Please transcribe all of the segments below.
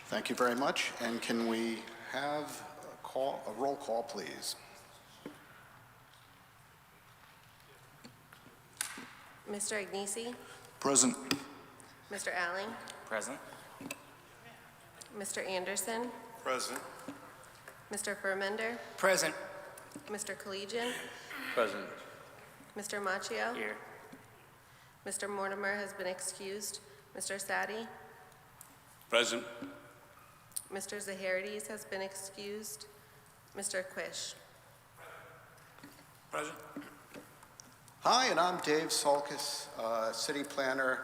Thank you very much. And can we have a roll call, please? Mr. Agnesi? Present. Mr. Alling? Present. Mr. Anderson? Present. Mr. Furmender? Present. Mr. Collegian? Present. Mr. Machio? Here. Mr. Mortimer has been excused. Mr. Sadi? Present. Mr. Zaharides has been excused. Mr. Quish? Present. Hi, and I'm Dave Salkis, City Planner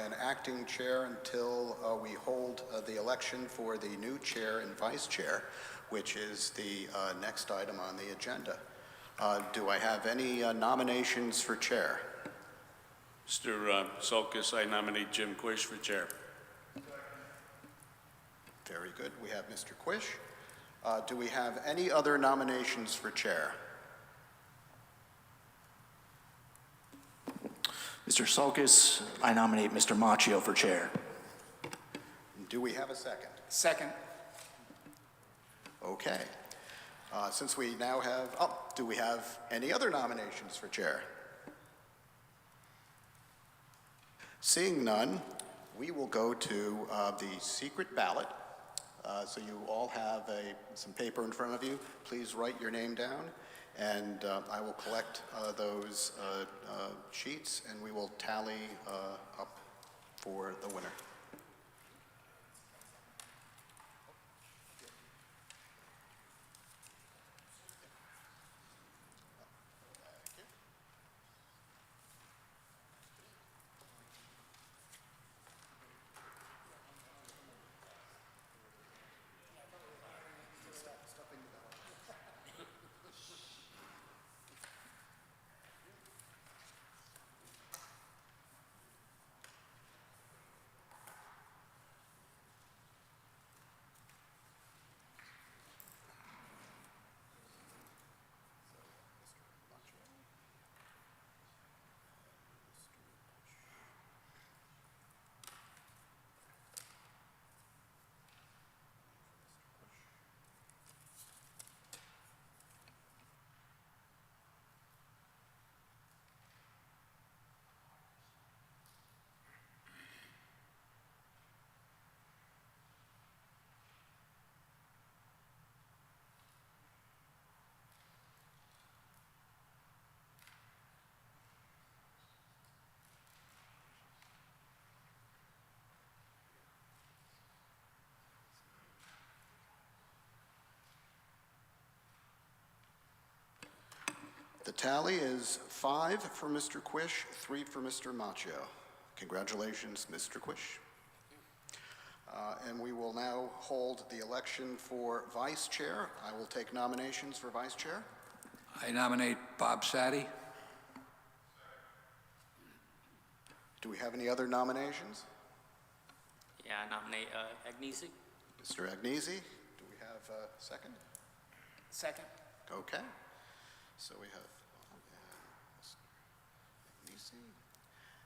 and Acting Chair until we hold the election for the new Chair and Vice Chair, which is the next item on the agenda. Do I have any nominations for Chair? Mr. Sulkus, I nominate Jim Quish for chair. Very good. We have Mr. Quish. Do we have any other nominations for Chair? Mr. Sulkus, I nominate Mr. Machio for chair. Do we have a second? Second. Okay. Since we now have, do we have any other nominations for Chair? Seeing none, we will go to the secret ballot. So you all have some paper in front of you. Please write your name down, and I will collect those sheets, and we will tally up for the winner. The tally is 5 for Mr. Quish, 3 for Mr. Machio. Congratulations, Mr. Quish. And we will now hold the election for Vice Chair. I will take nominations for Vice Chair. I nominate Bob Sadi. Do we have any other nominations? Yeah, I nominate Agnesi. Mr. Agnesi, do we have a second? Second. Okay. So we have Agnesi.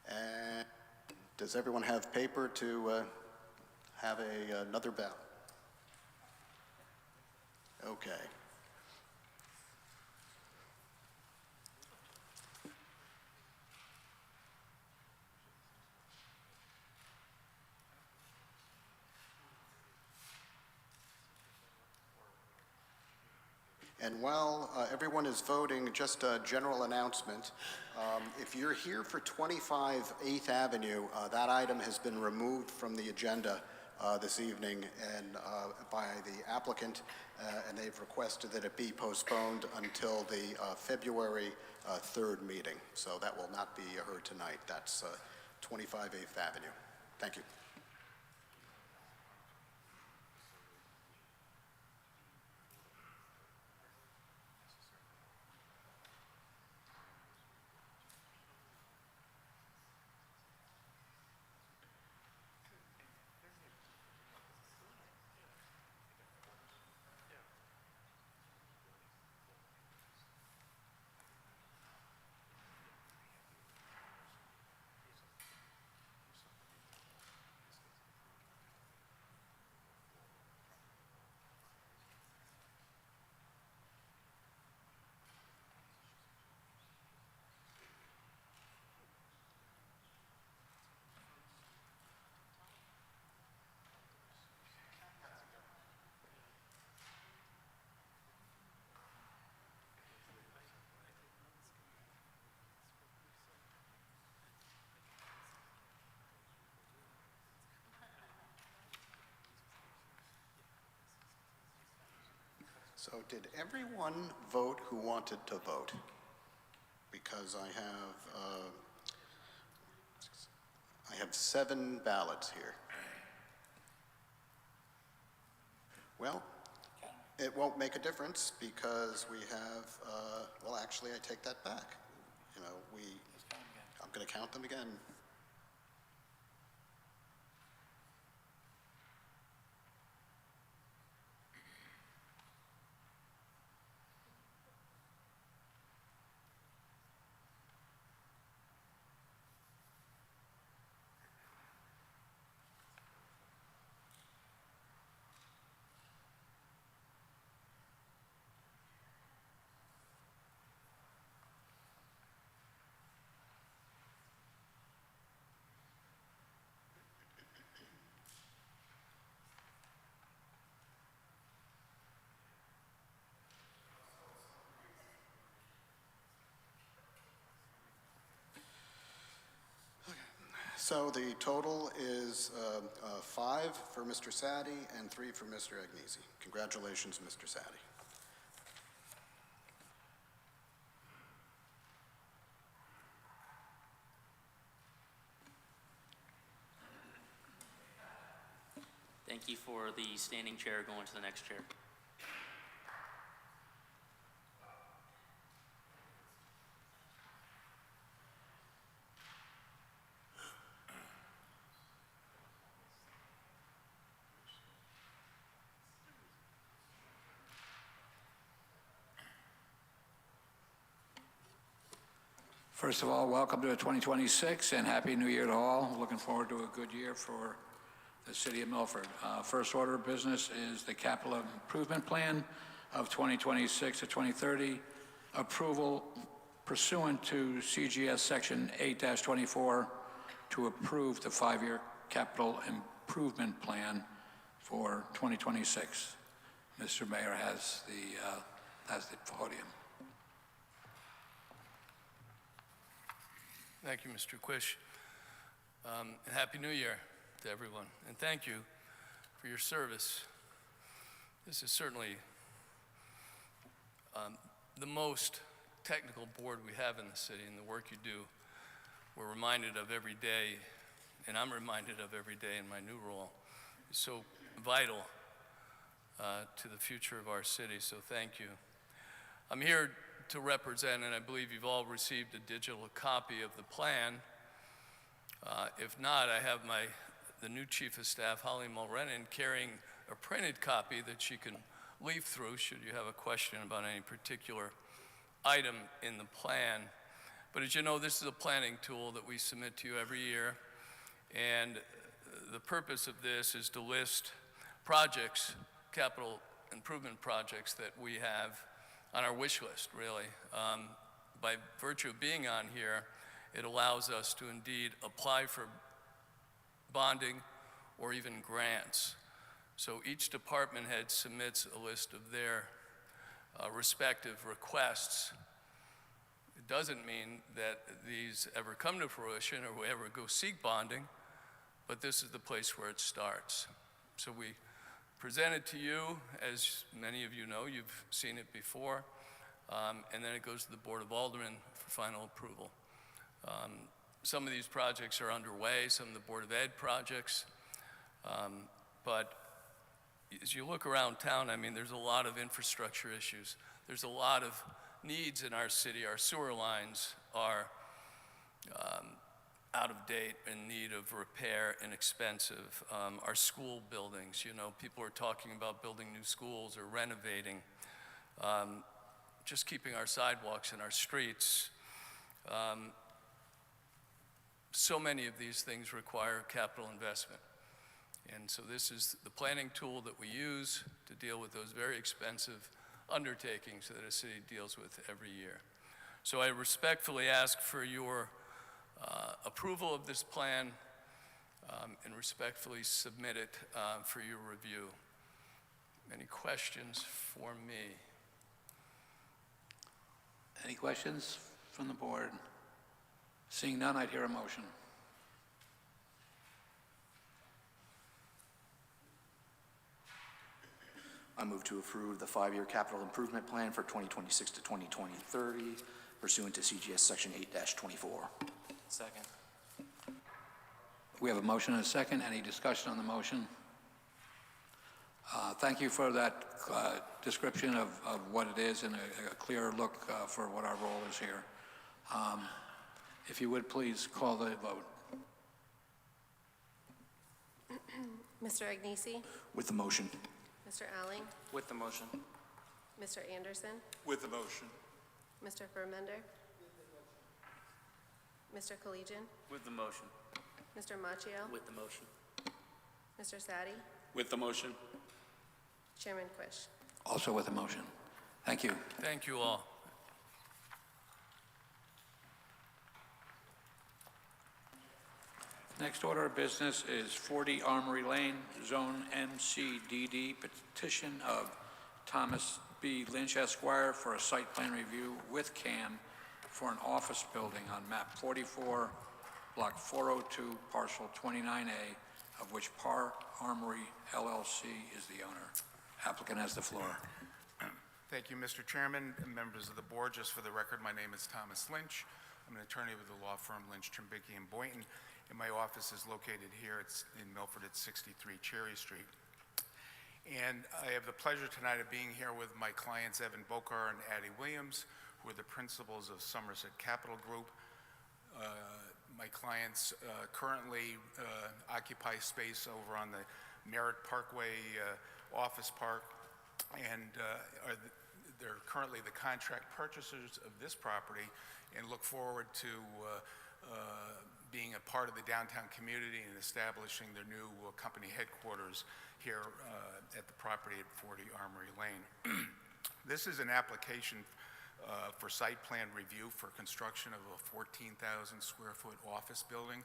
And does everyone have paper to have another ballot? Okay. And while everyone is voting, just a general announcement. If you're here for 25 8th Avenue, that item has been removed from the agenda this evening and by the applicant, and they've requested that it be postponed until the February 3rd meeting. So that will not be heard tonight. That's 25 8th Avenue. Thank you. So did everyone vote who wanted to vote? Because I have 7 ballots here. Well, it won't make a difference because we have, well, actually, I take that back. You know, I'm going to count them again. So the total is 5 for Mr. Sadi and 3 for Mr. Agnesi. Congratulations, Mr. Sadi. Thank you for the standing chair going to the next chair. First of all, welcome to 2026 and Happy New Year to all. Looking forward to a good year for the city of Milford. First order of business is the capital improvement plan of 2026 to 2030. Approval pursuant to CGS section 8-24 to approve the 5-year capital improvement plan for 2026. Mr. Mayor has the podium. Thank you, Mr. Quish. And Happy New Year to everyone. And thank you for your service. This is certainly the most technical board we have in the city, and the work you do, we're reminded of every day, and I'm reminded of every day in my new role, is so vital to the future of our city, so thank you. I'm here to represent, and I believe you've all received a digital copy of the plan. If not, I have the new Chief of Staff, Holly Mulrennan, carrying a printed copy that she can leaf through should you have a question about any particular item in the plan. But as you know, this is a planning tool that we submit to you every year, and the purpose of this is to list projects, capital improvement projects that we have on our wish list, really. By virtue of being on here, it allows us to indeed apply for bonding or even grants. So each department head submits a list of their respective requests. It doesn't mean that these ever come to fruition or we ever go seek bonding, but this is the place where it starts. So we present it to you, as many of you know, you've seen it before, and then it goes to the Board of Aldermen for final approval. Some of these projects are underway, some of the Board of Ed projects, but as you look around town, I mean, there's a lot of infrastructure issues. There's a lot of needs in our city. Our sewer lines are out of date, in need of repair and expensive. Our school buildings, you know, people are talking about building new schools or renovating, just keeping our sidewalks and our streets. So many of these things require capital investment. And so this is the planning tool that we use to deal with those very expensive undertakings that a city deals with every year. So I respectfully ask for your approval of this plan and respectfully submit it for your review. Any questions for me? Any questions from the board? Seeing none, I'd hear a motion. I move to approve the 5-year capital improvement plan for 2026 to 2030 pursuant to CGS Section 8-24. Second. We have a motion and a second. Any discussion on the motion? Thank you for that description of what it is and a clear look for what our role is here. If you would, please call the vote. Mr. Agnesi? With the motion. Mr. Alling? With the motion. Mr. Anderson? With the motion. Mr. Furmender? Mr. Collegian? With the motion. Mr. Machio? With the motion. Mr. Sadi? With the motion. Chairman Quish. Also with the motion. Thank you. Thank you all. Next order of business is 40 Armory Lane, Zone MCDD, petition of Thomas B. Lynch Esquire for a site plan review with CAM for an office building on map 44, block 402, parcel 29A, of which Par Armory LLC is the owner. Applicant has the floor. Thank you, Mr. Chairman and members of the board. Just for the record, my name is Thomas Lynch. I'm an attorney with the law firm Lynch, Trimbicki, and Boynton, and my office is located here. It's in Milford at 63 Cherry Street. And I have the pleasure tonight of being here with my clients, Evan Bokar and Addie Williams, who are the principals of Somerset Capital Group. My clients currently occupy space over on the Merritt Parkway office park, and they're currently the contract purchasers of this property and look forward to being a part of the downtown community and establishing their new company headquarters here at the property at 40 Armory Lane. This is an application for site plan review for construction of a 14,000 square foot office building.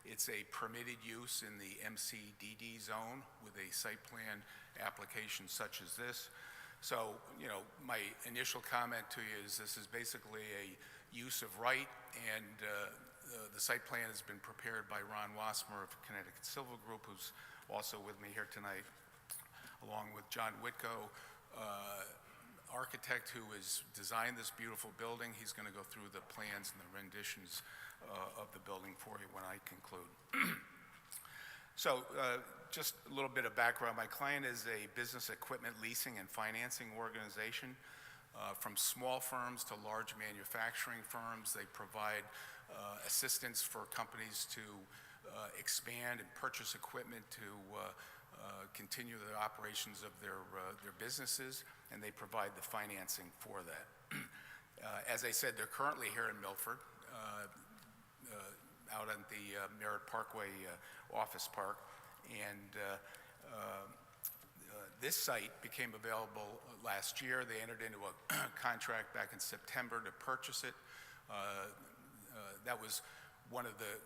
It's a permitted use in the MCDD zone with a site plan application such as this. So, you know, my initial comment to you is this is basically a use of right, and the site plan has been prepared by Ron Wassmer of Connecticut Civil Group, who's also with me here tonight, along with John Whitko, architect who has designed this beautiful building. He's going to go through the plans and the renditions of the building for you when I conclude. So just a little bit of background. My client is a business equipment leasing and financing organization. From small firms to large manufacturing firms, they provide assistance for companies to expand and purchase equipment to continue the operations of their businesses, and they provide the financing for that. As I said, they're currently here in Milford, out on the Merritt Parkway office park, and this site became available last year. They entered into a contract back in September to purchase it. That was one of the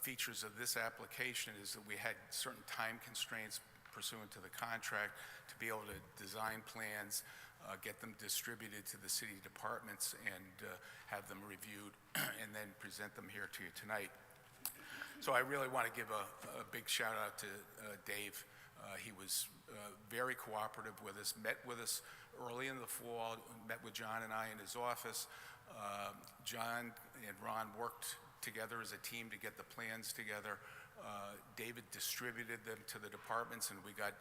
features of this application, is that we had certain time constraints pursuant to the contract to be able to design plans, get them distributed to the city departments, and have them reviewed and then present them here to you tonight. So I really want to give a big shout out to Dave. He was very cooperative with us, met with us early in the fall, met with John and I in his office. John and Ron worked together as a team to get the plans together. David distributed them to the departments, and we got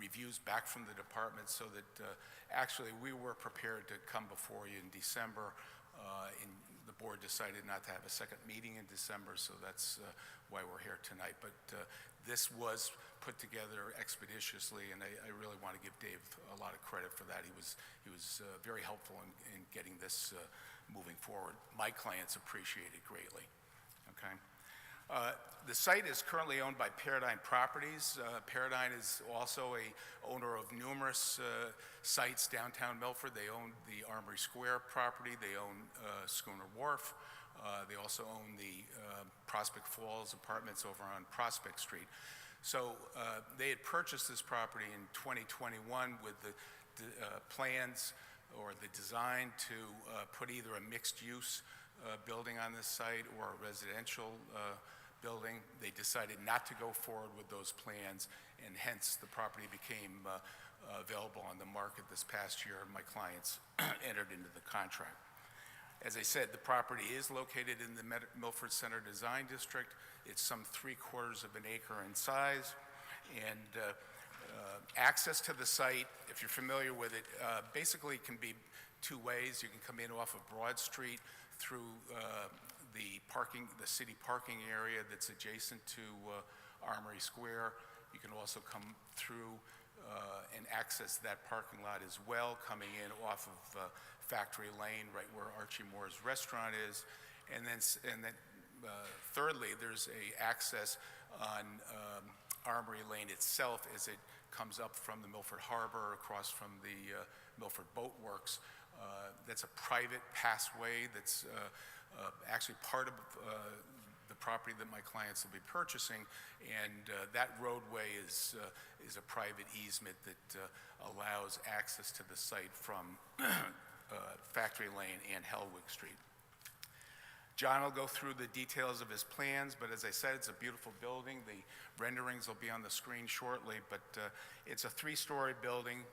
reviews back from the departments, so that actually we were prepared to come before you in December, and the board decided not to have a second meeting in December, so that's why we're here tonight. But this was put together expeditiously, and I really want to give Dave a lot of credit for that. He was very helpful in getting this moving forward. My clients appreciate it greatly. Okay. The site is currently owned by Paradigm Properties. Paradigm is also a owner of numerous sites downtown Milford. They own the Armory Square property. They own Schooner Wharf. They also own the Prospect Falls apartments over on Prospect Street. So they had purchased this property in 2021 with the plans or the design to put either a mixed-use building on this site or a residential building. They decided not to go forward with those plans, and hence the property became available on the market this past year, and my clients entered into the contract. As I said, the property is located in the Milford Center Design District. It's some 3/4 of an acre in size, and access to the site, if you're familiar with it, basically can be two ways. You can come in off of Broad Street through the city parking area that's adjacent to Armory Square. You can also come through and access that parking lot as well, coming in off of Factory Lane, right where Archie Moore's restaurant is. And then thirdly, there's a access on Armory Lane itself as it comes up from the Milford Harbor across from the Milford Boat Works. That's a private passway that's actually part of the property that my clients will be purchasing, and that roadway is a private easement that allows access to the site from Factory Lane and Hellwig Street. John will go through the details of his plans, but as I said, it's a beautiful building. The renderings will be on the screen shortly, but it's a 3-story building.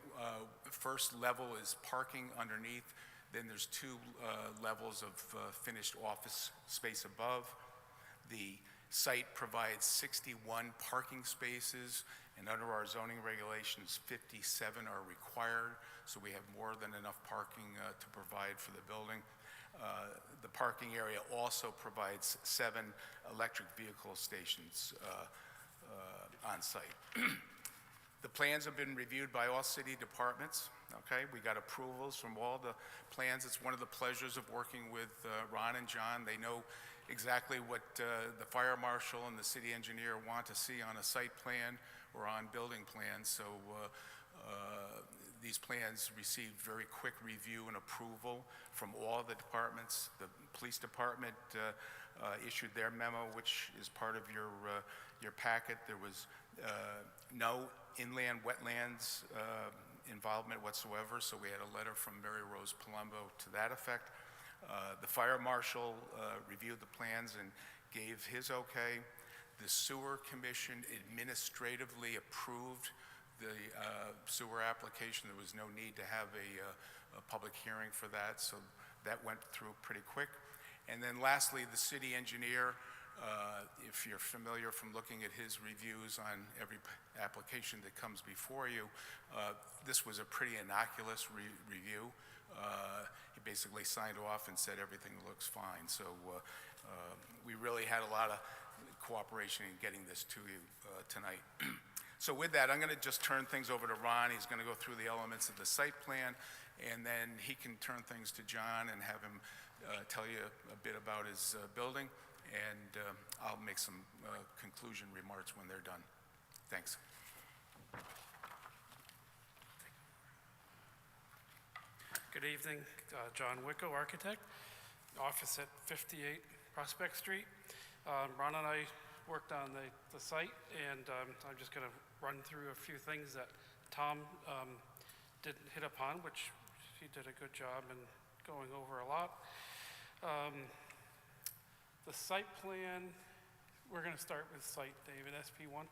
First level is parking underneath. Then there's 2 levels of finished office space above. The site provides 61 parking spaces, and under our zoning regulations, 57 are required, so we have more than enough parking to provide for the building. The parking area also provides 7 electric vehicle stations on site. The plans have been reviewed by all city departments. Okay, we got approvals from all the plans. It's one of the pleasures of working with Ron and John. They know exactly what the fire marshal and the city engineer want to see on a site plan or on building plans. So these plans received very quick review and approval from all the departments. The police department issued their memo, which is part of your packet. There was no inland wetlands involvement whatsoever, so we had a letter from Mary Rose Palumbo to that effect. The fire marshal reviewed the plans and gave his okay. The sewer commission administratively approved the sewer application. There was no need to have a public hearing for that, so that went through pretty quick. And then lastly, the city engineer, if you're familiar from looking at his reviews on every application that comes before you, this was a pretty innocuous review. He basically signed off and said everything looks fine. So we really had a lot of cooperation in getting this to you tonight. So with that, I'm going to just turn things over to Ron. He's going to go through the elements of the site plan, and then he can turn things to John and have him tell you a bit about his building, and I'll make some conclusion remarks when they're done. Thanks. Good evening, John Wicko, architect, office at 58 Prospect Street. Ron and I worked on the site, and I'm just going to run through a few things that Tom didn't hit upon, which he did a good job in going over a lot. The site plan, we're going to start with site, David, SP1.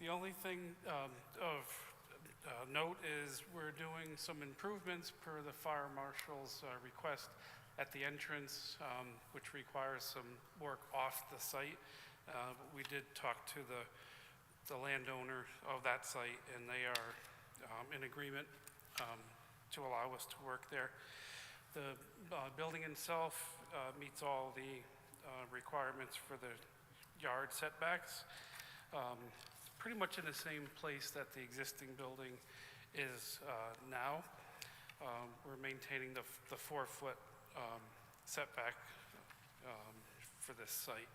The only thing of note is we're doing some improvements per the fire marshal's request at the entrance, which requires some work off the site. But we did talk to the landowner of that site, and they are in agreement to allow us to work there. The building itself meets all the requirements for the yard setbacks. Pretty much in the same place that the existing building is now. We're maintaining the 4-foot setback for this site.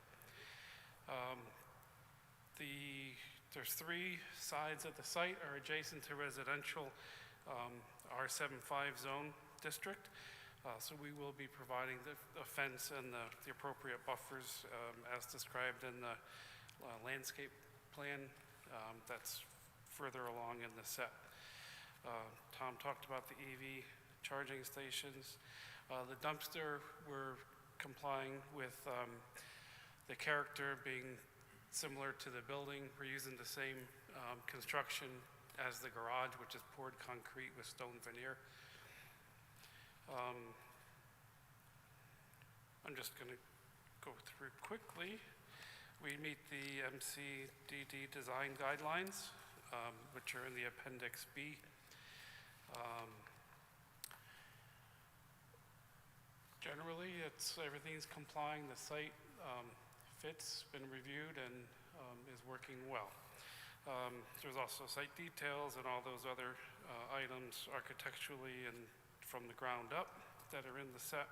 There's 3 sides of the site are adjacent to residential R75 zone district. So we will be providing the fence and the appropriate buffers as described in the landscape plan that's further along in the set. Tom talked about the EV charging stations. The dumpster, we're complying with the character being similar to the building. We're using the same construction as the garage, which is poured concrete with stone veneer. I'm just going to go through quickly. We meet the MCDD design guidelines, which are in the Appendix B. Generally, everything's complying. The site fits, been reviewed, and is working well. There's also site details and all those other items architecturally and from the ground up that are in the set.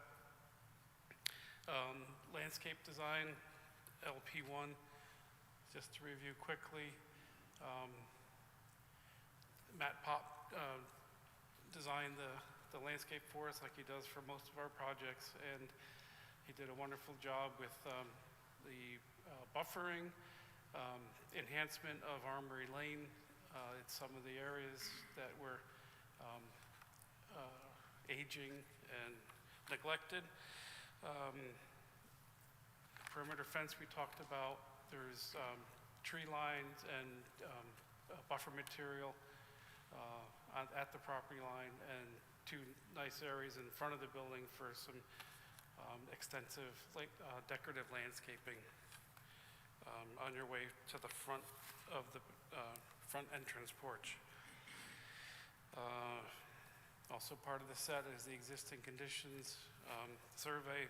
Landscape design, LP1, just to review quickly. Matt Pop designed the landscape for us like he does for most of our projects, and he did a wonderful job with the buffering, enhancement of Armory Lane. It's some of the areas that were aging and neglected. Perimeter fence we talked about. There's tree lines and buffer material at the property line, and two nice areas in front of the building for some extensive decorative landscaping on your way to the front of the front entrance porch. Also part of the set is the existing conditions survey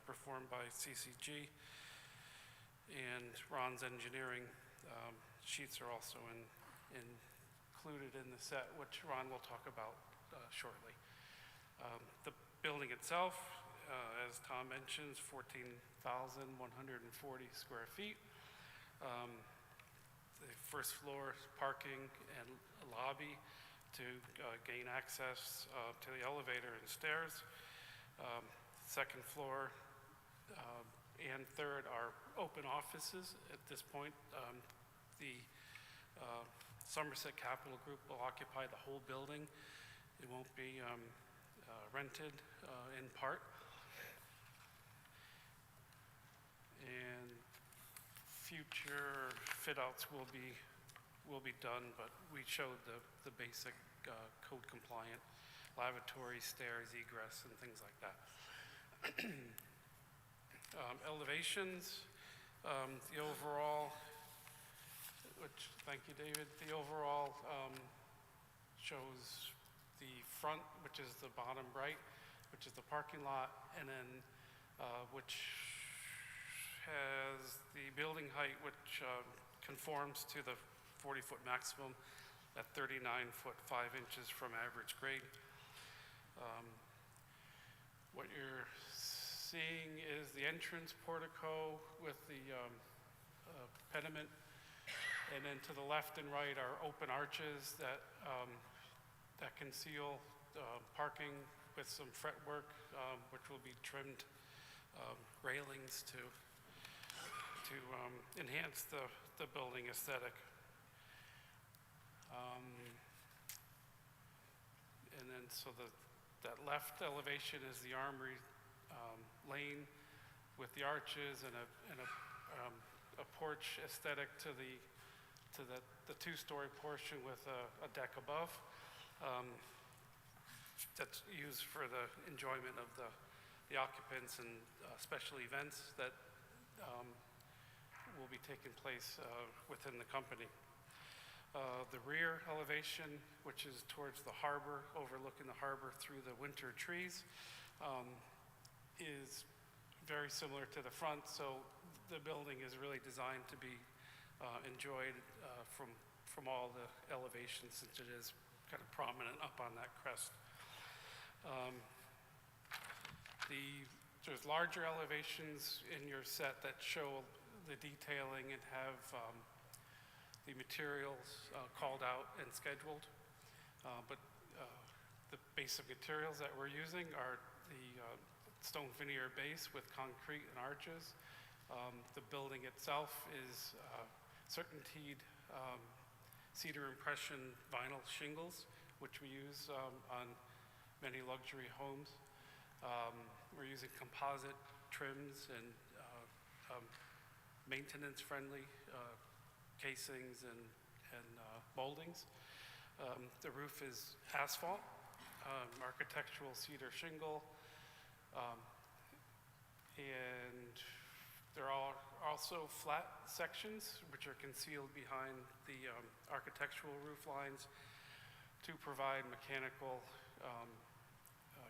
performed by CCG, and Ron's engineering sheets are also included in the set, which Ron will talk about shortly. The building itself, as Tom mentions, 14,140 square feet. The first floor parking and lobby to gain access to the elevator and stairs. Second floor and third are open offices. At this point, the Somerset Capital Group will occupy the whole building. It won't be rented in part. And future fit-outs will be done, but we showed the basic code compliant lavatory, stairs, egress, and things like that. Elevations, the overall, which, thank you, David, the overall shows the front, which is the bottom right, which is the parking lot, and then which has the building height, which conforms to the 40-foot maximum at 39 foot 5 inches from average grade. What you're seeing is the entrance portico with the pediment, and then to the left and right are open arches that conceal parking with some fretwork, which will be trimmed railings to enhance the building aesthetic. And then so that left elevation is the Armory Lane with the arches and a porch aesthetic to the two-story portion with a deck above. That's used for the enjoyment of the occupants and special events that will be taking place within the company. The rear elevation, which is towards the harbor, overlooking the harbor through the winter trees, is very similar to the front, so the building is really designed to be enjoyed from all the elevations, since it is kind of prominent up on that crest. There's larger elevations in your set that show the detailing and have the materials called out and scheduled. But the basic materials that we're using are the stone veneer base with concrete and arches. The building itself is CertainTeed cedar impression vinyl shingles, which we use on many luxury homes. We're using composite trims and maintenance-friendly casings and moldings. The roof is asphalt, architectural cedar shingle, and there are also flat sections which are concealed behind the architectural roof lines to provide mechanical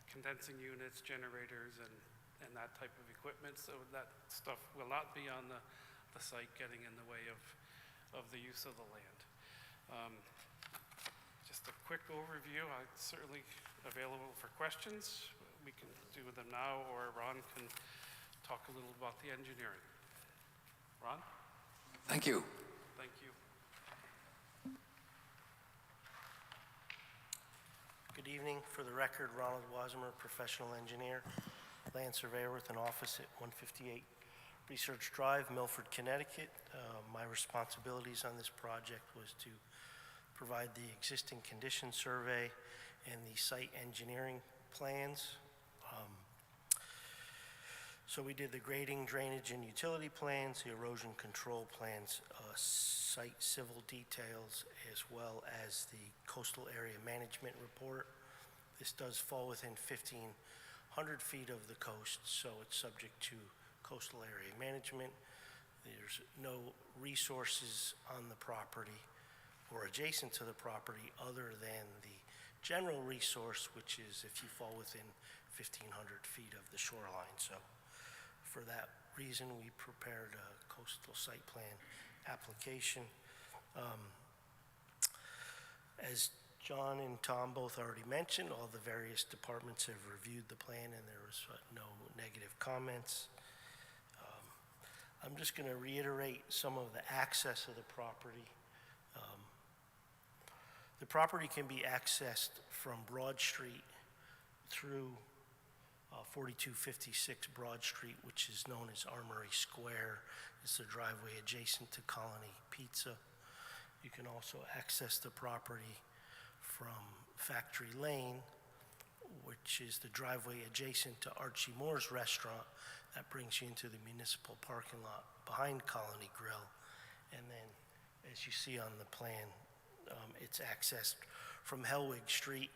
condensing units, generators, and that type of equipment. So that stuff will not be on the site, getting in the way of the use of the land. Just a quick overview. I'm certainly available for questions. We can do them now, or Ron can talk a little about the engineering. Ron? Thank you. Thank you. Good evening. For the record, Ronald Wasmer, professional engineer, land surveyor with an office at 158 Research Drive, Milford, Connecticut. My responsibilities on this project was to provide the existing condition survey and the site engineering plans. So we did the grading, drainage, and utility plans, the erosion control plans, site civil details, as well as the coastal area management report. This does fall within 1,500 feet of the coast, so it's subject to coastal area management. There's no resources on the property or adjacent to the property other than the general resource, which is if you fall within 1,500 feet of the shoreline. So for that reason, we prepared a coastal site plan application. As John and Tom both already mentioned, all the various departments have reviewed the plan and there was no negative comments. I'm just going to reiterate some of the access of the property. The property can be accessed from Broad Street through 4256 Broad Street, which is known as Armory Square. It's the driveway adjacent to Colony Pizza. You can also access the property from Factory Lane, which is the driveway adjacent to Archie Moore's restaurant. That brings you into the municipal parking lot behind Colony Grill. And then, as you see on the plan, it's accessed from Hellwig Street.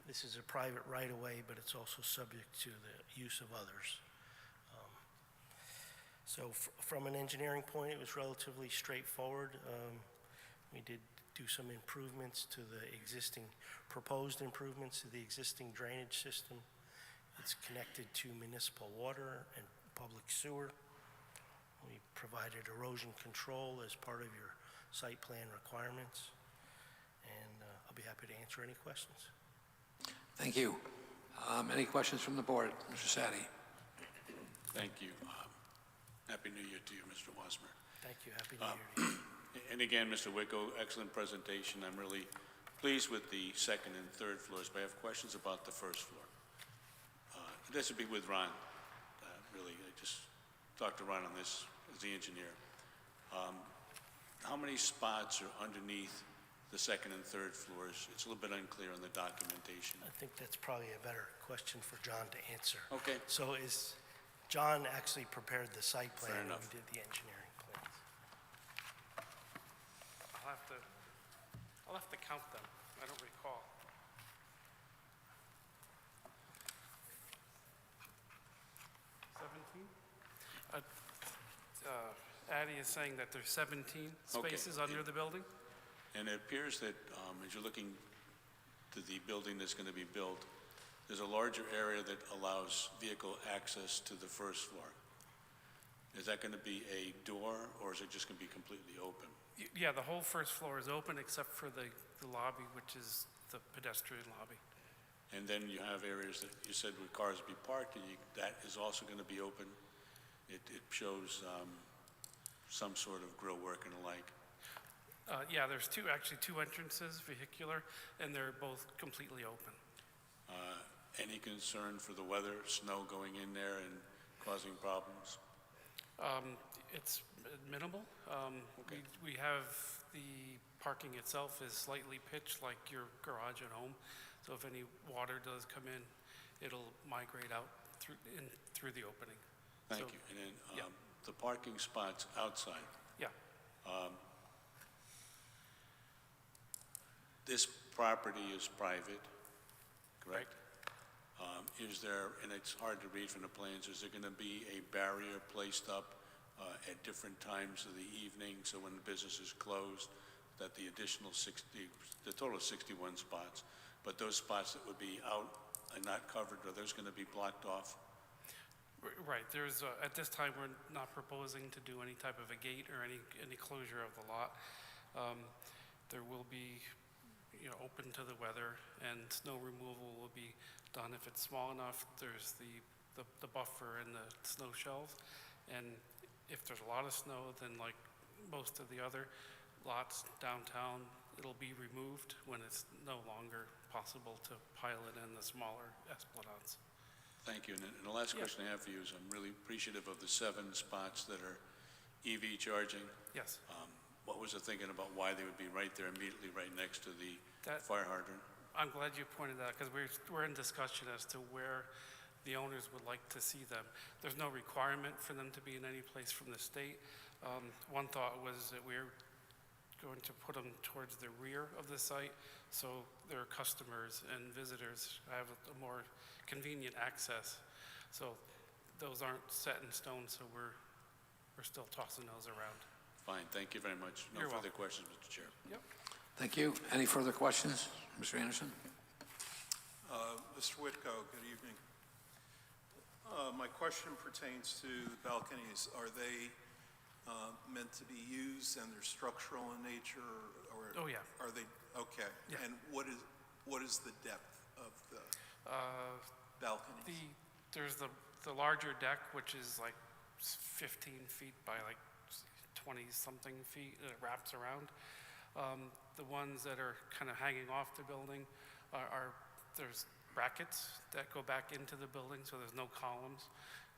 This is a private right-of-way, but it's also subject to the use of others. So from an engineering point, it was relatively straightforward. We did do some improvements to the existing, proposed improvements to the existing drainage system. It's connected to municipal water and public sewer. We provided erosion control as part of your site plan requirements. And I'll be happy to answer any questions. Thank you. Any questions from the board? Mr. Sadi? Thank you. Happy New Year to you, Mr. Wasmer. Thank you. Happy New Year to you. And again, Mr. Wicko, excellent presentation. I'm really pleased with the second and third floors, but I have questions about the first floor. This would be with Ron. Really, I just talked to Ron on this as the engineer. How many spots are underneath the second and third floors? It's a little bit unclear on the documentation. I think that's probably a better question for John to answer. Okay. So John actually prepared the site plan Fair and enough. we did the engineering plans. I'll have to count them. I don't recall. Addie is saying that there's 17 spaces under the building? And it appears that as you're looking to the building that's going to be built, there's a larger area that allows vehicle access to the first floor. Is that going to be a door, or is it just going to be completely open? Yeah, the whole first floor is open except for the lobby, which is the pedestrian lobby. And then you have areas that you said where cars be parked, and that is also going to be open. It shows some sort of grill work and the like. Yeah, there's actually two entrances, vehicular, and they're both completely open. Any concern for the weather, snow going in there and causing problems? It's minimal. Okay. We have the parking itself is slightly pitched like your garage at home. So if any water does come in, it'll migrate out through the opening. Thank So, you. And then yeah. the parking spots outside, Yeah. This property is private, correct? Is there, and it's hard to read from the plans, is there going to be a barrier placed up at different times of the evening, so when the business is closed, that the additional 60, the total of 61 spots, but those spots that would be out and not covered, are those going to be blocked off? Right, there's, at this time, we're not proposing to do any type of a gate or any closure of the lot. There will be, open to the weather, and snow removal will be done. If it's small enough, there's the buffer and the snow shelves. And if there's a lot of snow, then like most of the other lots downtown, it'll be removed when it's no longer possible to pile it in the smaller esplanades. Thank you. And the last question I have for you is I'm really appreciative of the 7 spots that are EV charging. Yes. What was the thinking about why they would be right there immediately right next to the fire hydrant? I'm glad you pointed that, because we're in discussion as to where the owners would like to see them. There's no requirement for them to be in any place from the state. One thought was that we're going to put them towards the rear of the site, so their customers and visitors have a more convenient access. So those aren't set in stone, so we're still tossing those around. Fine, thank you very much. No You're further welcome. questions, Mr. Chair. Yep. Thank you. Any further questions? Mr. Anderson? Mr. Whitko, good evening. My question pertains to the balconies. Are they meant to be used and they're structural in nature, or Oh, yeah. are they, okay. Yeah. And what is the depth of the balconies? There's the larger deck, which is like 15 feet by like 20-something feet, it wraps around. The ones that are kind of hanging off the building there's brackets that go back into the building, so there's no columns,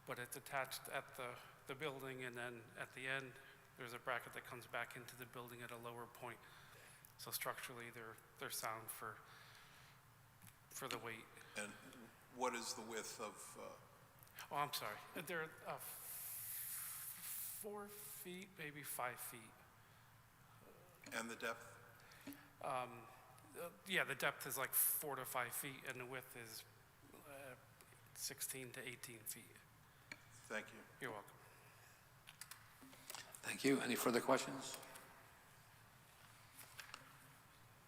but it's attached at the building, and then at the end, there's a bracket that comes back into the building at a lower point. So structurally, they're sound for the weight. And what is the width of, Oh, I'm sorry. They're 4 feet, maybe 5 feet. and the depth? Yeah, the depth is like 4 to 5 feet, and the width is 16 to 18 feet. Thank you. You're welcome. Thank you. Any further questions?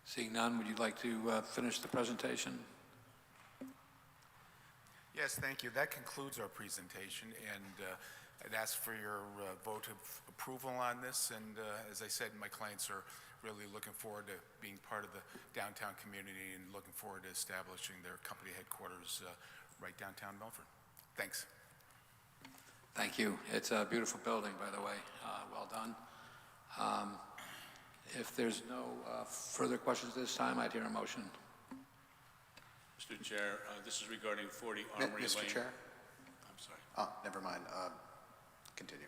Seeing none, would you like to finish the presentation? Yes, thank you. That concludes our presentation, and I'd ask for your vote of approval on this. And as I said, my clients are really looking forward to being part of the downtown community and looking forward to establishing their company headquarters right downtown Milford. Thanks. Thank you. It's a beautiful building, by the way. Well done. If there's no further questions this time, I'd hear a motion. Mr. Chair, this is regarding 40 Armory Lane. Mr. Chair? I'm sorry. Oh, never mind. Continue.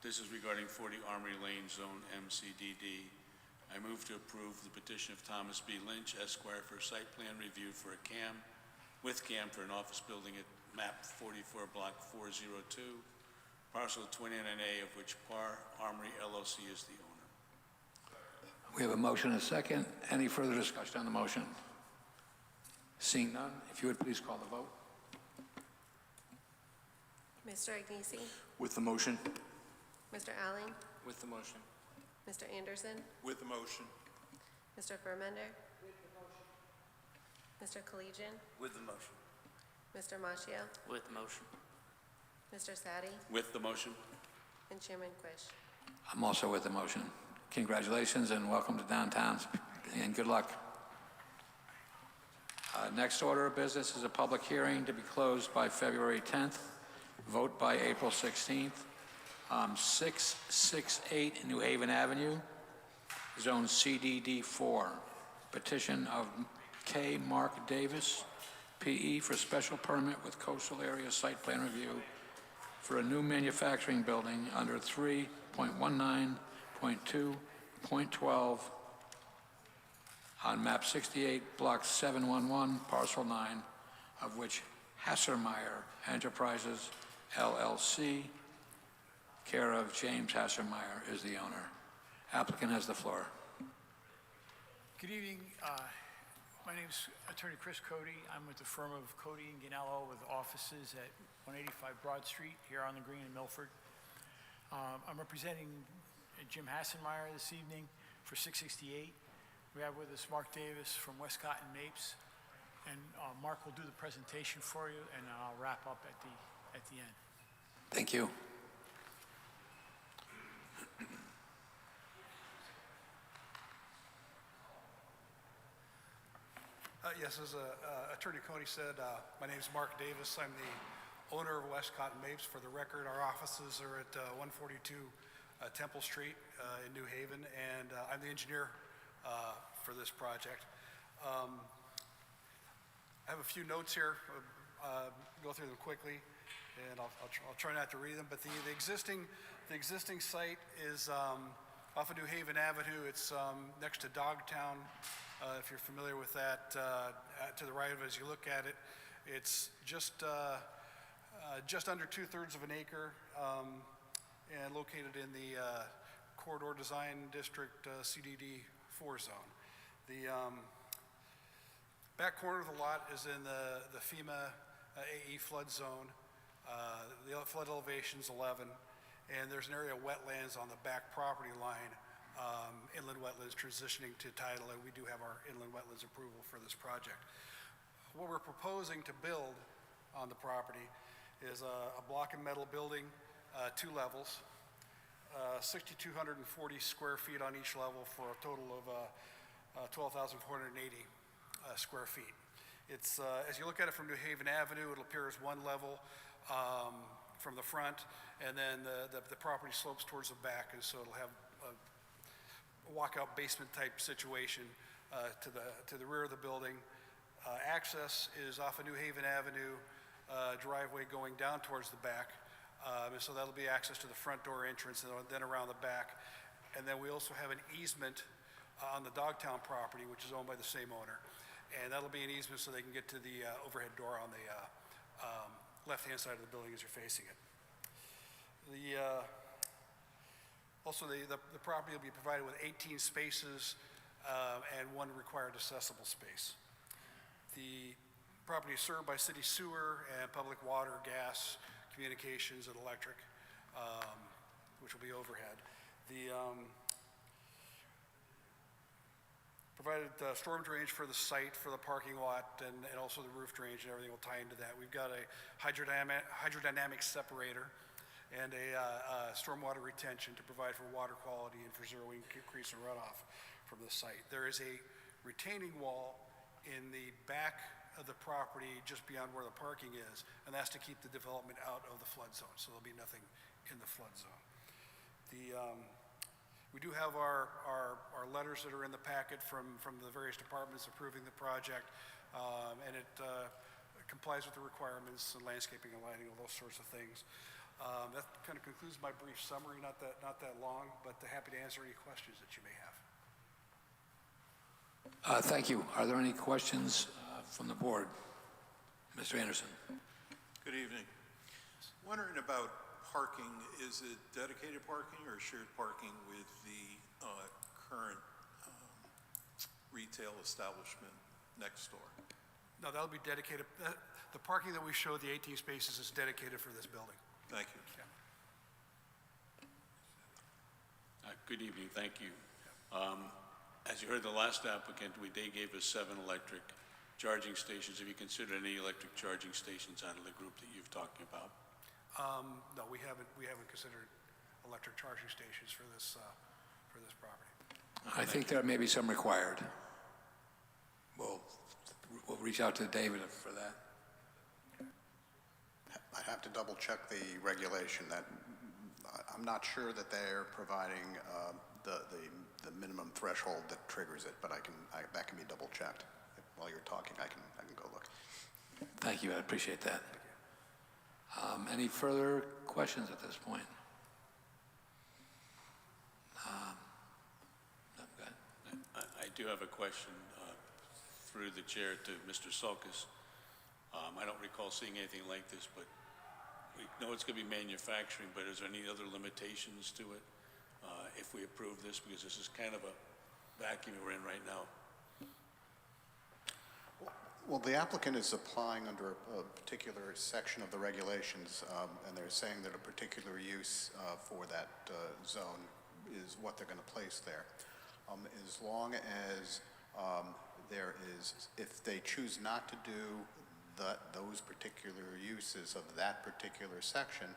This is regarding 40 Armory Lane, Zone MCDD. I move to approve the petition of Thomas B. Lynch, Esquire, for site plan review for a CAM, with CAM for an office building at map 44, block 402, parcel 29A, of which Par Armory LLC is the owner. We have a motion and a second. Any further discussion on the motion? Seeing none, if you would please call the vote. Mr. Agnesi? With the motion? Mr. Alling? With the motion. Mr. Anderson? With the motion. Mr. Vermender? Mr. Collegian? With the motion. Mr. Machio? With the motion. Mr. Sadi? With the motion? And Chairman Quish. I'm also with the motion. Congratulations and welcome to downtown, and good luck. Next order of business is a public hearing to be closed by February 10th, vote by April 16th. 668 New Haven Avenue, Zone CDD4. Petition of K. Mark Davis, PE, for special permit with coastal area site plan review for a new manufacturing building under 3.19.2.12 on map 68, block 711, parcel 9, of which Hassermeyer Enterprises, LLC, care of James Hassermeyer, is the owner. Applicant has the floor. Good evening. My name is Attorney Chris Cody. I'm with the firm of Cody and Ganello with offices at 185 Broad Street here on the Green in Milford. I'm representing Jim Hassenmeyer this evening for 668. We have with us Mark Davis from Westcott and Mapes. And Mark will do the presentation for you, and I'll wrap up at the end. Thank you. Yes, as Attorney Cody said, my name is Mark Davis. I'm the owner of Westcott and Mapes. For the record, our offices are at 142 Temple Street in New Haven, and I'm the engineer for this project. I have a few notes here. Go through them quickly, and I'll try not to read them. But the existing site is off of New Haven Avenue. It's next to Dogtown. If you're familiar with that, to the right of it, as you look at it, it's just under 2/3 of an acre, and located in the Corridor Design District CDD 4 zone. The back corner of the lot is in the FEMA AE flood zone. The flood elevation is 11, and there's an area of wetlands on the back property line. Inland wetlands transitioning to tidal, and we do have our inland wetlands approval for this project. What we're proposing to build on the property is a block and metal building, 2 levels, 6,240 square feet on each level for a total of 12,480 square feet. It's, as you look at it from New Haven Avenue, it'll appear as one level from the front, and then the property slopes towards the back, and so it'll have a walkout basement type situation to the rear of the building. Access is off of New Haven Avenue, driveway going down towards the back, and so that'll be access to the front door entrance and then around the back. And then we also have an easement on the Dogtown property, which is owned by the same owner, and that'll be an easement so they can get to the overhead door on the left-hand side of the building as you're facing it. Also, the property will be provided with 18 spaces and 1 required accessible space. The property is served by city sewer and public water, gas, communications, and electric, which will be overhead. The provided storm drainage for the site, for the parking lot, and also the roof drainage and everything will tie into that. We've got a hydrodynamic separator and a stormwater retention to provide for water quality and for zeroing increase in runoff from the site. There is a retaining wall in the back of the property just beyond where the parking is, and that's to keep the development out of the flood zone, so there'll be nothing in the flood zone. We do have our letters that are in the packet from the various departments approving the project, and it complies with the requirements and landscaping and lighting, all those sorts of things. That kind of concludes my brief summary, not that long, but happy to answer any questions that you may have. Thank you. Are there any questions from the board? Mr. Anderson. Good evening. Wondering about parking. Is it dedicated parking or shared parking with the current retail establishment next door? No, that'll be dedicated. The parking that we showed, the 18 spaces, is dedicated for this building. Thank you. Good evening, thank you. As you heard the last applicant, they gave us 7 electric charging stations. Have you considered any electric charging stations out of the group that you've talked about? No, we haven't considered electric charging stations for this property. I think there may be some required. We'll reach out to David for that. I'd have to double check the regulation. That I'm not sure that they're providing the minimum threshold that triggers it, but that can be double checked. While you're talking, I can go look. Thank you. I appreciate that. Any further questions at this point? No, go ahead. I do have a question through the chair to Mr. Sulkus. I don't recall seeing anything like this, but we know it's going to be manufacturing, but is there any other limitations to it if we approve this, because this is kind of a vacuum we're in right now. Well, the applicant is applying under a particular section of the regulations, and they're saying that a particular use for that zone is what they're going to place there. As long as there is, if they choose not to do those particular uses of that particular section,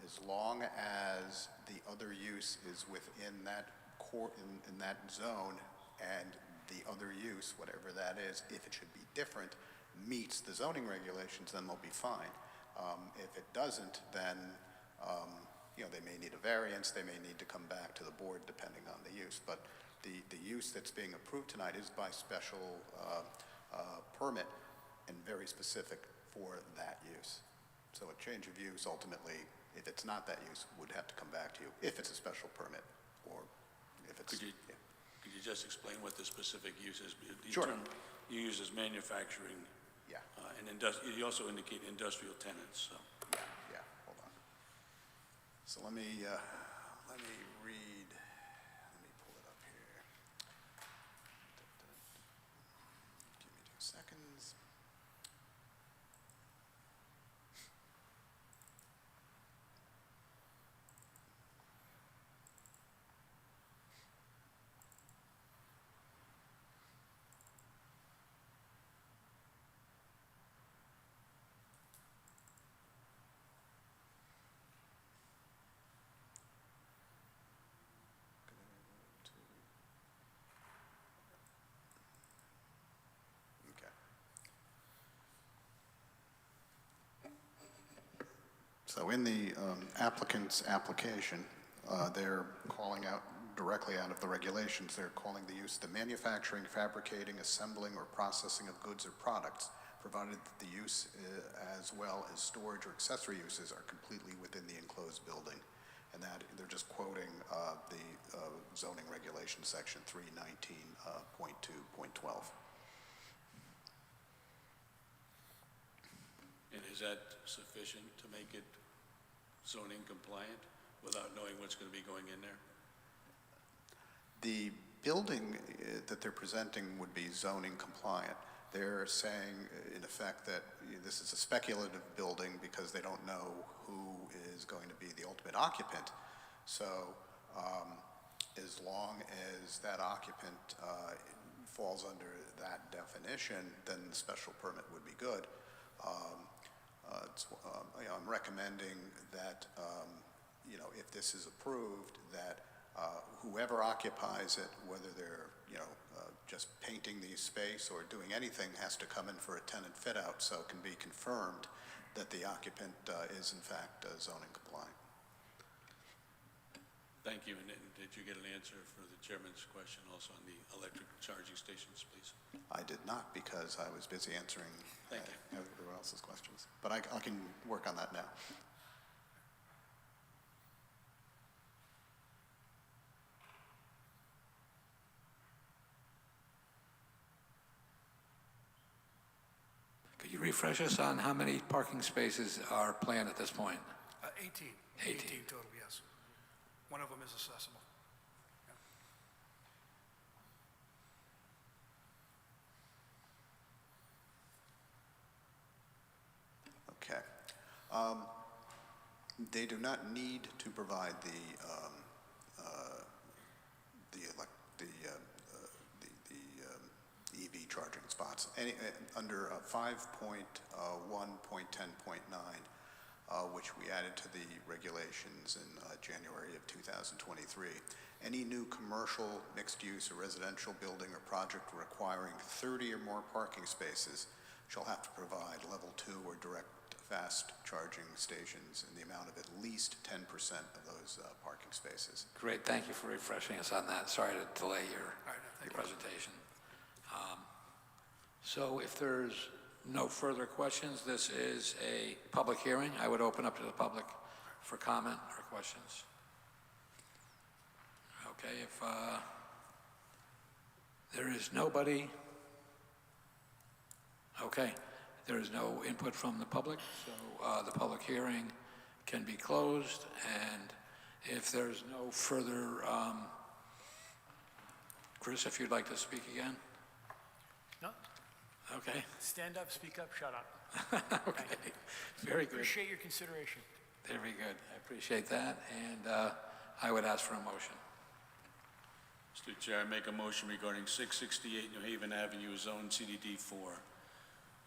as long as the other use is within that in that zone, and the other use, whatever that is, if it should be different, meets the zoning regulations, then they'll be fine. If it doesn't, then they may need a variance, they may need to come back to the board depending on the use. But the use that's being approved tonight is by special permit and very specific for that use. So a change of use ultimately, if it's not that use, would have to come back to you if it's a special permit, or if it's... Could you just explain what the specific use is? Sure. You use as manufacturing. Yeah. And you also indicate industrial tenants, so. Yeah, hold on. So let me read, let me pull it up here. Give me 2 seconds. Okay. So in the applicant's application, they're calling out directly out of the regulations, they're calling the use the manufacturing, fabricating, assembling, or processing of goods or products, provided that the use as well as storage or accessory uses are completely within the enclosed building. And that they're just quoting the zoning regulation section 319.2.12. And is that sufficient to make it zoning compliant without knowing what's going to be going in there? The building that they're presenting would be zoning compliant. They're saying, in effect, that this is a speculative building because they don't know who is going to be the ultimate occupant. So as long as that occupant falls under that definition, then the special permit would be good. I'm recommending that, if this is approved, that whoever occupies it, whether they're, just painting the space or doing anything, has to come in for a tenant fit out so it can be confirmed that the occupant is in fact zoning compliant. Thank you. And did you get an answer for the chairman's question also on the electric charging stations, please? I did not, because I was busy answering everyone else's questions. But I can work on that now. Could you refresh us on how many parking spaces are planned at this point? 18. 18 total, yes. One of them is accessible. Okay. They do not need to provide the EV charging spots. Under 5.1.10.9, which we added to the regulations in January of 2023, any new commercial, mixed-use, or residential building or project requiring 30 or more parking spaces shall have to provide level 2 or direct fast charging stations in the amount of at least 10% of those parking spaces. Great, thank you for refreshing us on that. Sorry to delay your Thank you. presentation. So if there's no further questions, this is a public hearing. I would open up to the public for comment or questions. Okay, if there is nobody, okay, there is no input from the public, so the public hearing can be closed, and If there's no further, Chris, if you'd like to speak again? No? Okay, Stand up, speak up, shut up. okay, very good, Appreciate your consideration. very good. I appreciate that, and I would ask for a motion. Mr. Chair, I make a motion regarding 668 New Haven Avenue, Zone CDD 4.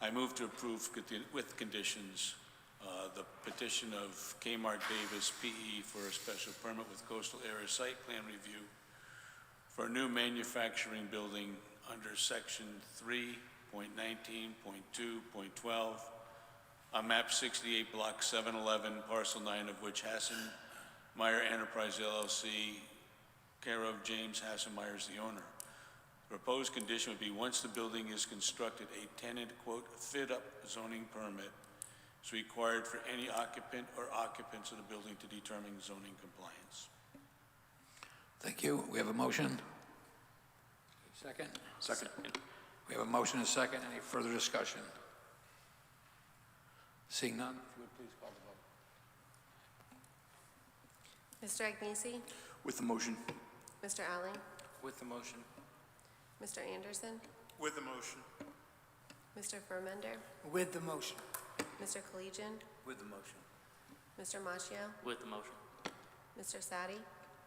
I move to approve with conditions the petition of Kmart Davis PE for a special permit with coastal area site plan review for a new manufacturing building under section 3.19.2.12 on map 68, block 711, parcel 9, of which Hassan Meyer Enterprise LLC, care of James Hassan Meyer, is the owner. The proposed condition would be once the building is constructed, a tenant, quote, fit-up zoning permit is required for any occupant or occupants of the building to determine zoning compliance. Thank you. We have a motion? Second? Second. We have a motion and a second. Any further discussion? Seeing none, if you would please call the vote. Mr. Agnesi? With the motion. Mr. Allen? With the motion. Mr. Anderson? With the motion. Mr. Fermender? With the motion. Mr. Collegian? With the motion. Mr. Machio? With the motion. Mr. Sadi?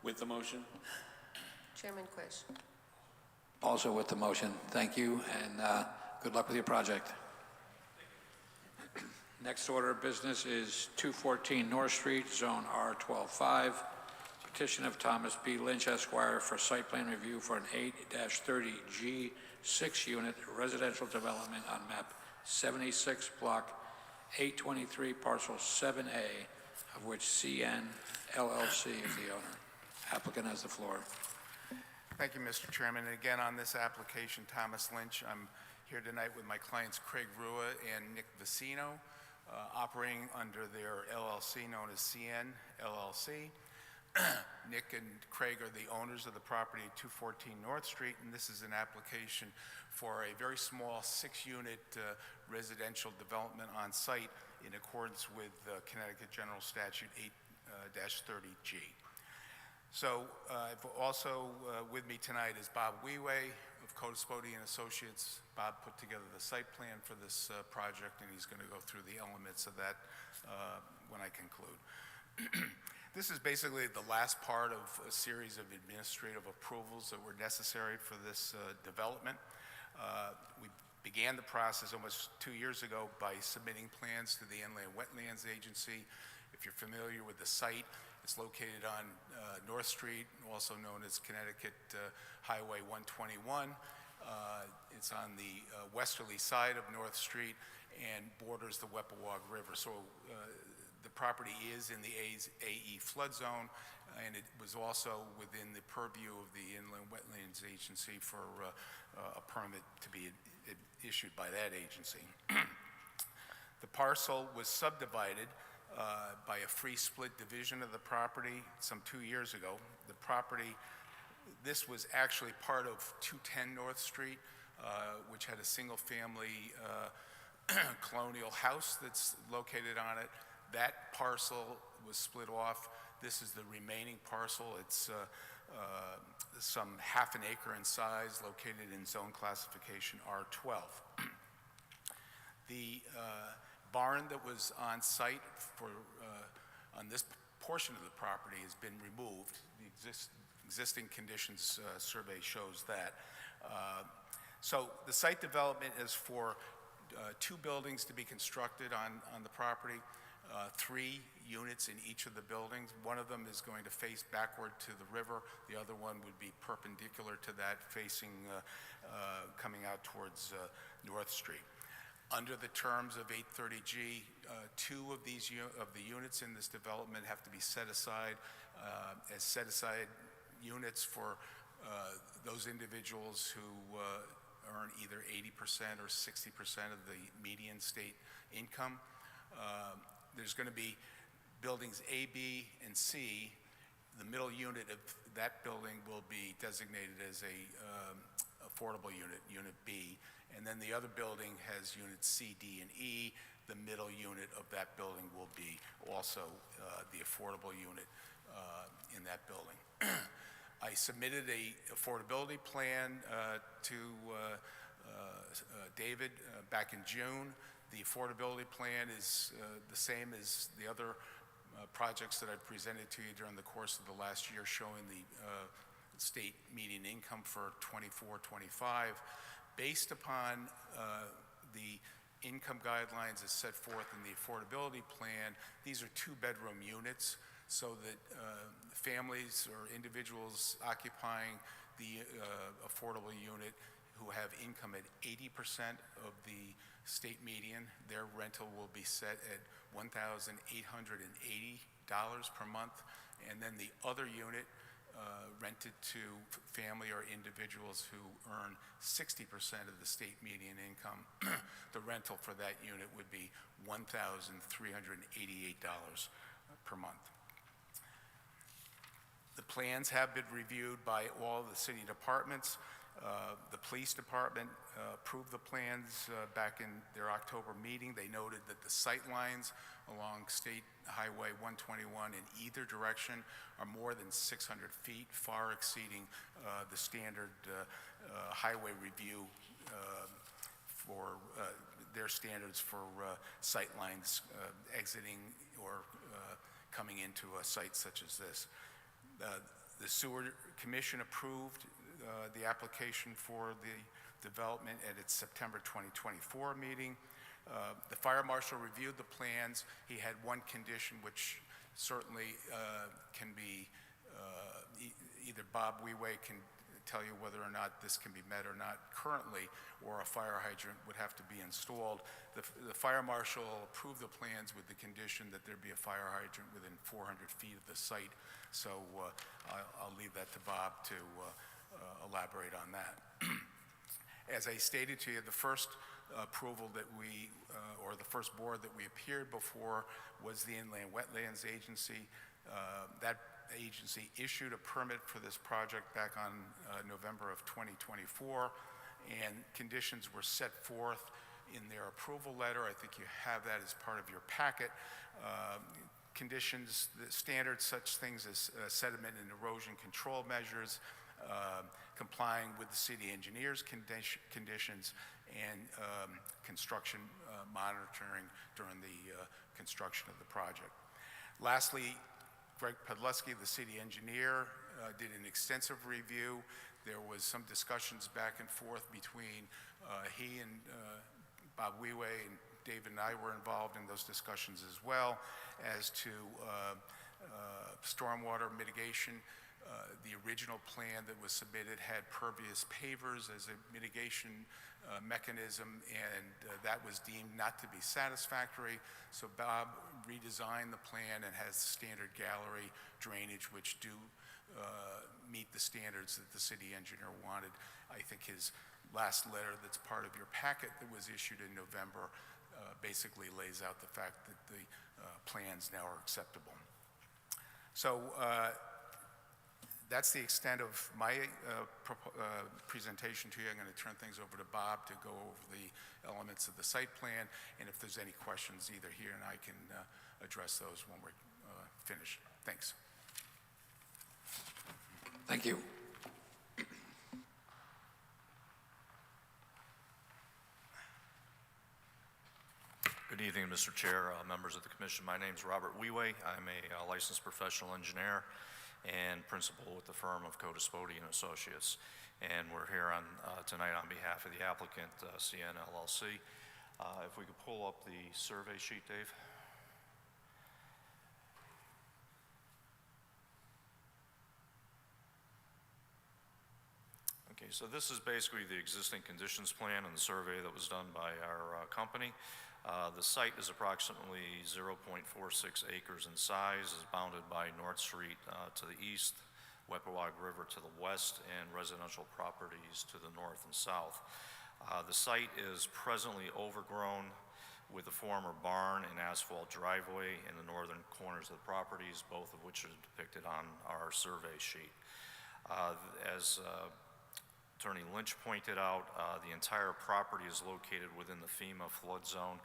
With the motion? Chairman Quish. Also with the motion. Thank you, and good luck with your project. Next order of business is 214 North Street, Zone R125. Petition of Thomas B. Lynch Esquire for site plan review for an 8-30G 6-unit residential development on map 76, block 823, parcel 7A, of which CN LLC is the owner. Applicant has the floor. Thank you, Mr. Chairman. And again, on this application, Thomas Lynch, I'm here tonight with my clients Craig Rua and Nick Vicino, operating under their LLC known as CN LLC. Nick and Craig are the owners of the property at 214 North Street, and this is an application for a very small 6-unit residential development on site in accordance with Connecticut General Statute 8-30G. So also with me tonight is Bob Weway of Codispoti and Associates. Bob put together the site plan for this project, and he's going to go through the elements of that when I conclude. This is basically the last part of a series of administrative approvals that were necessary for this development. We began the process almost 2 years ago by submitting plans to the Inland Wetlands Agency. If you're familiar with the site, it's located on North Street, also known as Connecticut Highway 121. It's on the westerly side of North Street and borders the Weppawag River. So the property is in the AE flood zone, and it was also within the purview of the Inland Wetlands Agency for a permit to be issued by that agency. The parcel was subdivided by a free split division of the property some 2 years ago. The property, this was actually part of 210 North Street, which had a single-family colonial house that's located on it. That parcel was split off. This is the remaining parcel. It's some half an acre in size, located in zone classification R12. The barn that was on site on this portion of the property has been removed. The existing conditions survey shows that. So the site development is for 2 buildings to be constructed on the property. 3 units in each of the buildings. One of them is going to face backward to the river. The other one would be perpendicular to that, facing, coming out towards North Street. Under the terms of 830G, 2 of the units in this development have to be set aside as set-aside units for those individuals who earn either 80% or 60% of the median state income. There's going to be buildings A, B, and C. The middle unit of that building will be designated as a affordable unit, Unit B, and then the other building has units C, D, and E. The middle unit of that building will be also the affordable unit. in that building. I submitted a affordability plan to David back in June. The affordability plan is the same as the other projects that I've presented to you during the course of the last year, showing the state median income for 24-25. Based upon the income guidelines as set forth in the affordability plan, these are 2-bedroom units, so that families or individuals occupying the affordable unit who have income at 80% of the state median, their rental will be set at $1,880 per month. And then the other unit rented to family or individuals who earn 60% of the state median income, the rental for that unit would be $1,388 per month. The plans have been reviewed by all the city departments. The police department approved the plans back in their October meeting. They noted that the sight lines along State Highway 121 in either direction are more than 600 feet, far exceeding the standard highway review for their standards for sight lines exiting or coming into a site such as this. The Sewer Commission approved the application for the development at its September 2024 meeting. The fire marshal reviewed the plans. He had one condition, which certainly can be, either Bob Weway can tell you whether or not this can be met or not currently, or a fire hydrant would have to be installed. The fire marshal approved the plans with the condition that there be a fire hydrant within 400 feet of the site. So I'll leave that to Bob to elaborate on that. As I stated to you, the first approval that we, or the first board that we appeared before was the Inland Wetlands Agency. That agency issued a permit for this project back on November of 2024, and conditions were set forth in their approval letter. I think you have that as part of your packet. Conditions, the standards, such things as sediment and erosion control measures, complying with the city engineer's conditions, and construction monitoring during the construction of the project. Lastly, Greg Podleski, the city engineer, did an extensive review. There was some discussions back and forth between he and Bob Weway, and David and I were involved in those discussions as well, as to stormwater mitigation. The original plan that was submitted had pervious pavers as a mitigation mechanism, and that was deemed not to be satisfactory. So Bob redesigned the plan and has standard gallery drainage, which do meet the standards that the city engineer wanted. I think his last letter that's part of your packet that was issued in November basically lays out the fact that the plans now are acceptable. So that's the extent of my presentation to you. I'm going to turn things over to Bob to go over the elements of the site plan, and if there's any questions, either he and I can address those when we're finished. Thanks. Thank you. Good evening, Mr. Chair, members of the Commission. My name is Robert Weway. I'm a licensed professional engineer and principal with the firm of Codispoti and Associates. And we're here tonight on behalf of the applicant, CN LLC. If we could pull up the survey sheet, Dave. Okay, so this is basically the existing conditions plan and the survey that was done by our company. The site is approximately 0.46 acres in size, is bounded by North Street to the east, Weppawag River to the west, and residential properties to the north and south. The site is presently overgrown with a former barn and asphalt driveway in the northern corners of the properties, both of which are depicted on our survey sheet. As Attorney Lynch pointed out, the entire property is located within the FEMA flood zone,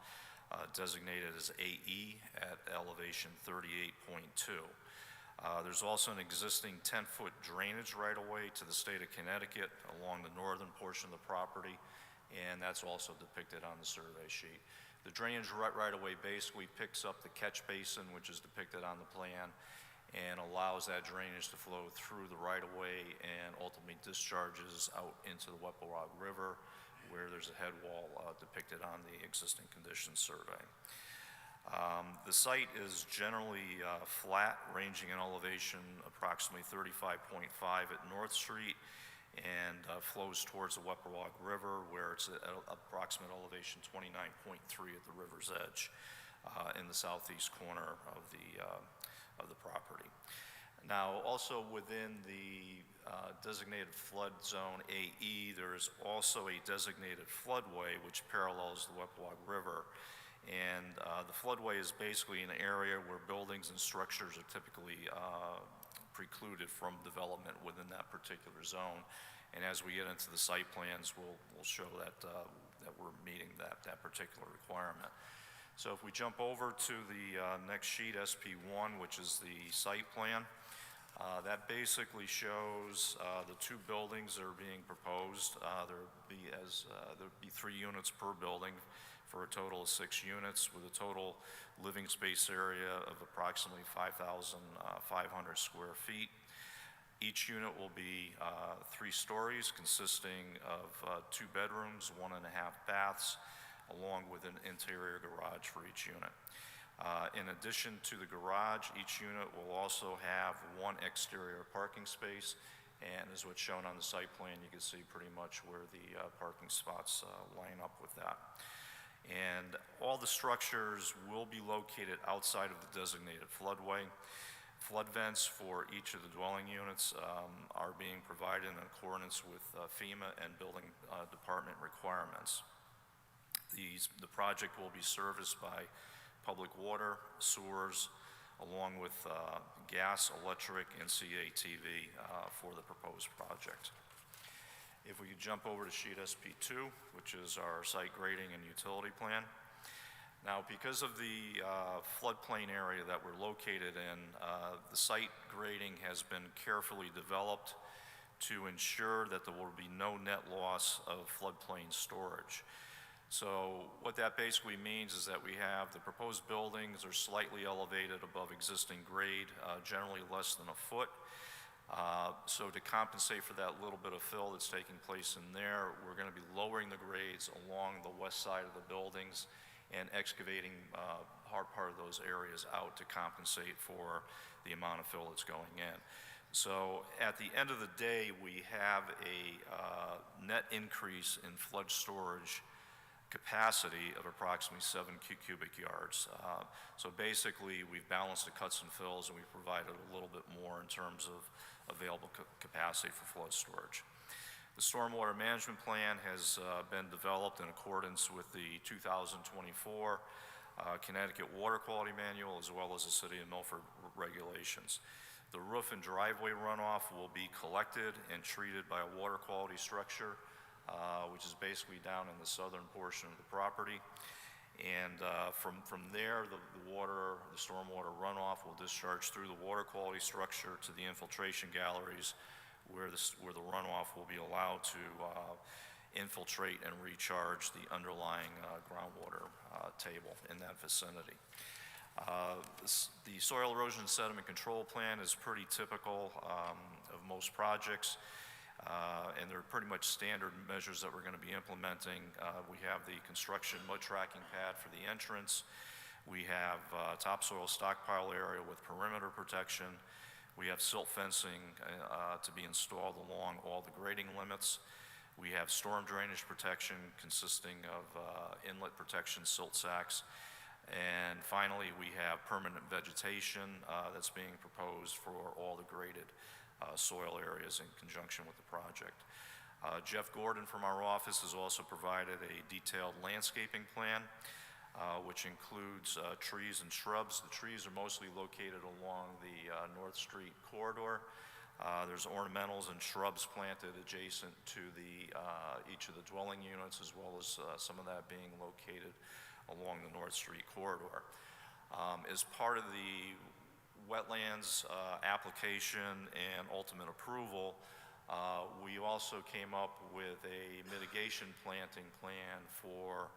designated as AE at elevation 38.2. There's also an existing 10-foot drainage right-of-way to the state of Connecticut along the northern portion of the property, and that's also depicted on the survey sheet. The drainage right-of-way basically picks up the catch basin, which is depicted on the plan, and allows that drainage to flow through the right-of-way and ultimately discharges out into the Whipple River, where there's a head wall depicted on the existing conditions survey. The site is generally flat, ranging in elevation approximately 35.5 at North Street, and flows towards the Whipple River, where it's at approximate elevation 29.3 at the river's edge in the southeast corner of the property. Now, also within the designated flood zone AE, there is also a designated floodway which parallels the Whipple River. And the floodway is basically an area where buildings and structures are typically precluded from development within that particular zone. And as we get into the site plans, we'll show that we're meeting that particular requirement. So if we jump over to the next sheet, SP1, which is the site plan, that basically shows the two buildings that are being proposed. There'll be 3 units per building for a total of 6 units with a total living space area of approximately 5,500 square feet. Each unit will be 3 stories consisting of 2 bedrooms, 1.5 baths, along with an interior garage for each unit. In addition to the garage, each unit will also have 1 exterior parking space, and as what's shown on the site plan, you can see pretty much where the parking spots line up with that. And all the structures will be located outside of the designated floodway. Flood vents for each of the dwelling units are being provided in accordance with FEMA and building department requirements. The project will be serviced by public water, sewers, along with gas, electric, and CATV for the proposed project. If we could jump over to sheet SP2, which is our site grading and utility plan. Now, because of the floodplain area that we're located in, the site grading has been carefully developed to ensure that there will be no net loss of floodplain storage. So what that basically means is that we have the proposed buildings are slightly elevated above existing grade, generally less than a foot. So to compensate for that little bit of fill that's taking place in there, we're going to be lowering the grades along the west side of the buildings and excavating hard part of those areas out to compensate for the amount of fill that's going in. So at the end of the day, we have a net increase in flood storage capacity of approximately 7 cubic yards. So basically, we've balanced the cuts and fills, and we've provided a little bit more in terms of available capacity for flood storage. The stormwater management plan has been developed in accordance with the 2024 Connecticut Water Quality Manual, as well as the City of Milford regulations. The roof and driveway runoff will be collected and treated by a water quality structure, which is basically down in the southern portion of the property. And from there, the stormwater runoff will discharge through the water quality structure to the infiltration galleries, where the runoff will be allowed to infiltrate and recharge the underlying groundwater table in that vicinity. The soil erosion sediment control plan is pretty typical of most projects. And they're pretty much standard measures that we're going to be implementing. We have the construction mud tracking pad for the entrance. We have topsoil stockpile area with perimeter protection. We have silt fencing to be installed along all the grading limits. We have storm drainage protection consisting of inlet protection, silt sacks. And finally, we have permanent vegetation that's being proposed for all the graded soil areas in conjunction with the project. Jeff Gordon from our office has also provided a detailed landscaping plan, which includes trees and shrubs. The trees are mostly located along the North Street corridor. There's ornamentals and shrubs planted adjacent to each of the dwelling units, as well as some of that being located along the North Street corridor. As part of the wetlands application and ultimate approval, we also came up with a mitigation planting plan for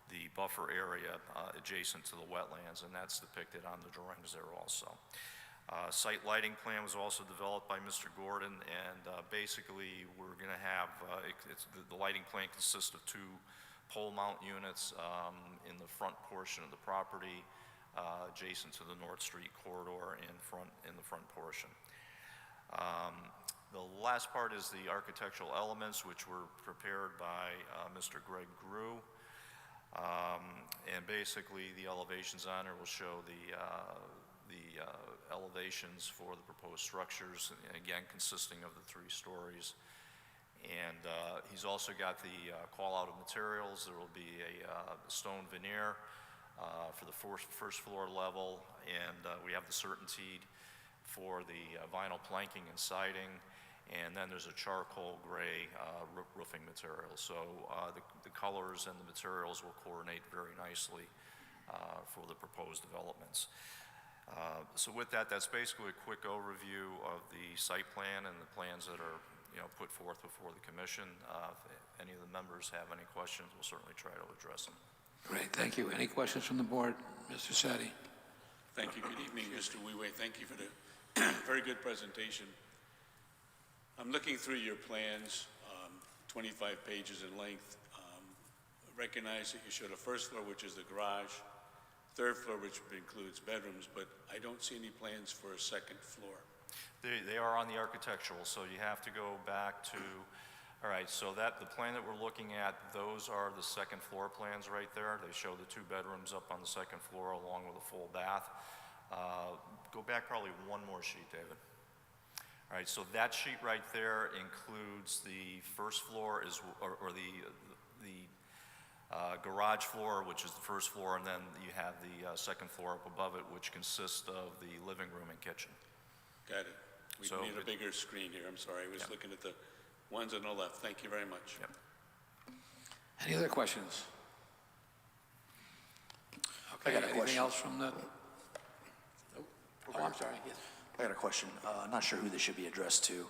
the buffer area adjacent to the wetlands, and that's depicted on the drawings there also. Site lighting plan was also developed by Mr. Gordon, and basically we're going to have, the lighting plan consists of 2 pole mount units in the front portion of the property, adjacent to the North Street corridor in the front portion. The last part is the architectural elements, which were prepared by Mr. Greg Grew. And basically, the elevations on there will show the elevations for the proposed structures, again, consisting of the 3 stories. And he's also got the call-out of materials. There will be a stone veneer for the first floor level, and we have the certainteed for the vinyl planking and siding, and then there's a charcoal gray roofing material. So the colors and the materials will coordinate very nicely for the proposed developments. So with that, that's basically a quick overview of the site plan and the plans that are put forth before the commission. If any of the members have any questions, we'll certainly try to address them. Great, thank you. Any questions from the board? Mr. Sadi? Thank you. Good evening, Mr. Weiwei. Thank you for the very good presentation. I'm looking through your plans, 25 pages in length. Recognize that you showed a first floor, which is the garage, 3rd floor, which includes bedrooms, but I don't see any plans for a 2nd floor. They are on the architectural, so you have to go back to, all right, so the plan that we're looking at, those are the 2nd floor plans right there. They show the 2 bedrooms up on the 2nd floor along with a full bath. Go back probably one more sheet, David. All right, so that sheet right there includes the 1st floor or the garage floor, which is the 1st floor, and then you have the 2nd floor up above it, which consists of the living room and kitchen. Got it. We need a bigger screen here. I'm sorry. I was looking at the ones on the left. Thank you very much. Yep. Any other questions? Okay, I got a anything question. else from the? Oh, I'm sorry. Yes. I got a question. Not sure who this should be addressed to.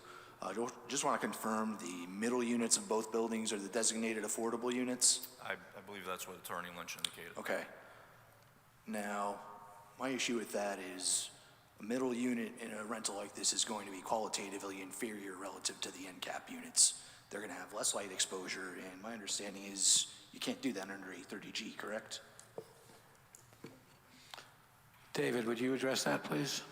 Just want to confirm the middle units of both buildings are the designated affordable units? I believe that's what Attorney Lynch indicated. Okay. Now, my issue with that is a middle unit in a rental like this is going to be qualitatively inferior relative to the end cap units. They're going to have less light exposure, and my understanding is you can't do that under 830G, correct? David, would you address that, please?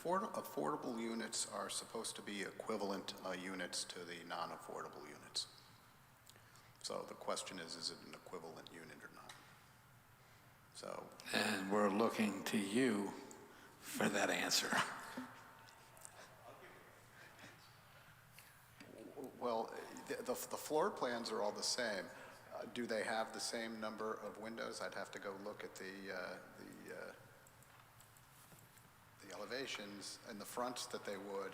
Affordable units are supposed to be equivalent units to the non-affordable units. So the question is it an equivalent unit or not? So. And we're looking to you for that answer. Well, the floor plans are all the same. Do they have the same number of windows? I'd have to go look at the elevations and the fronts that they would.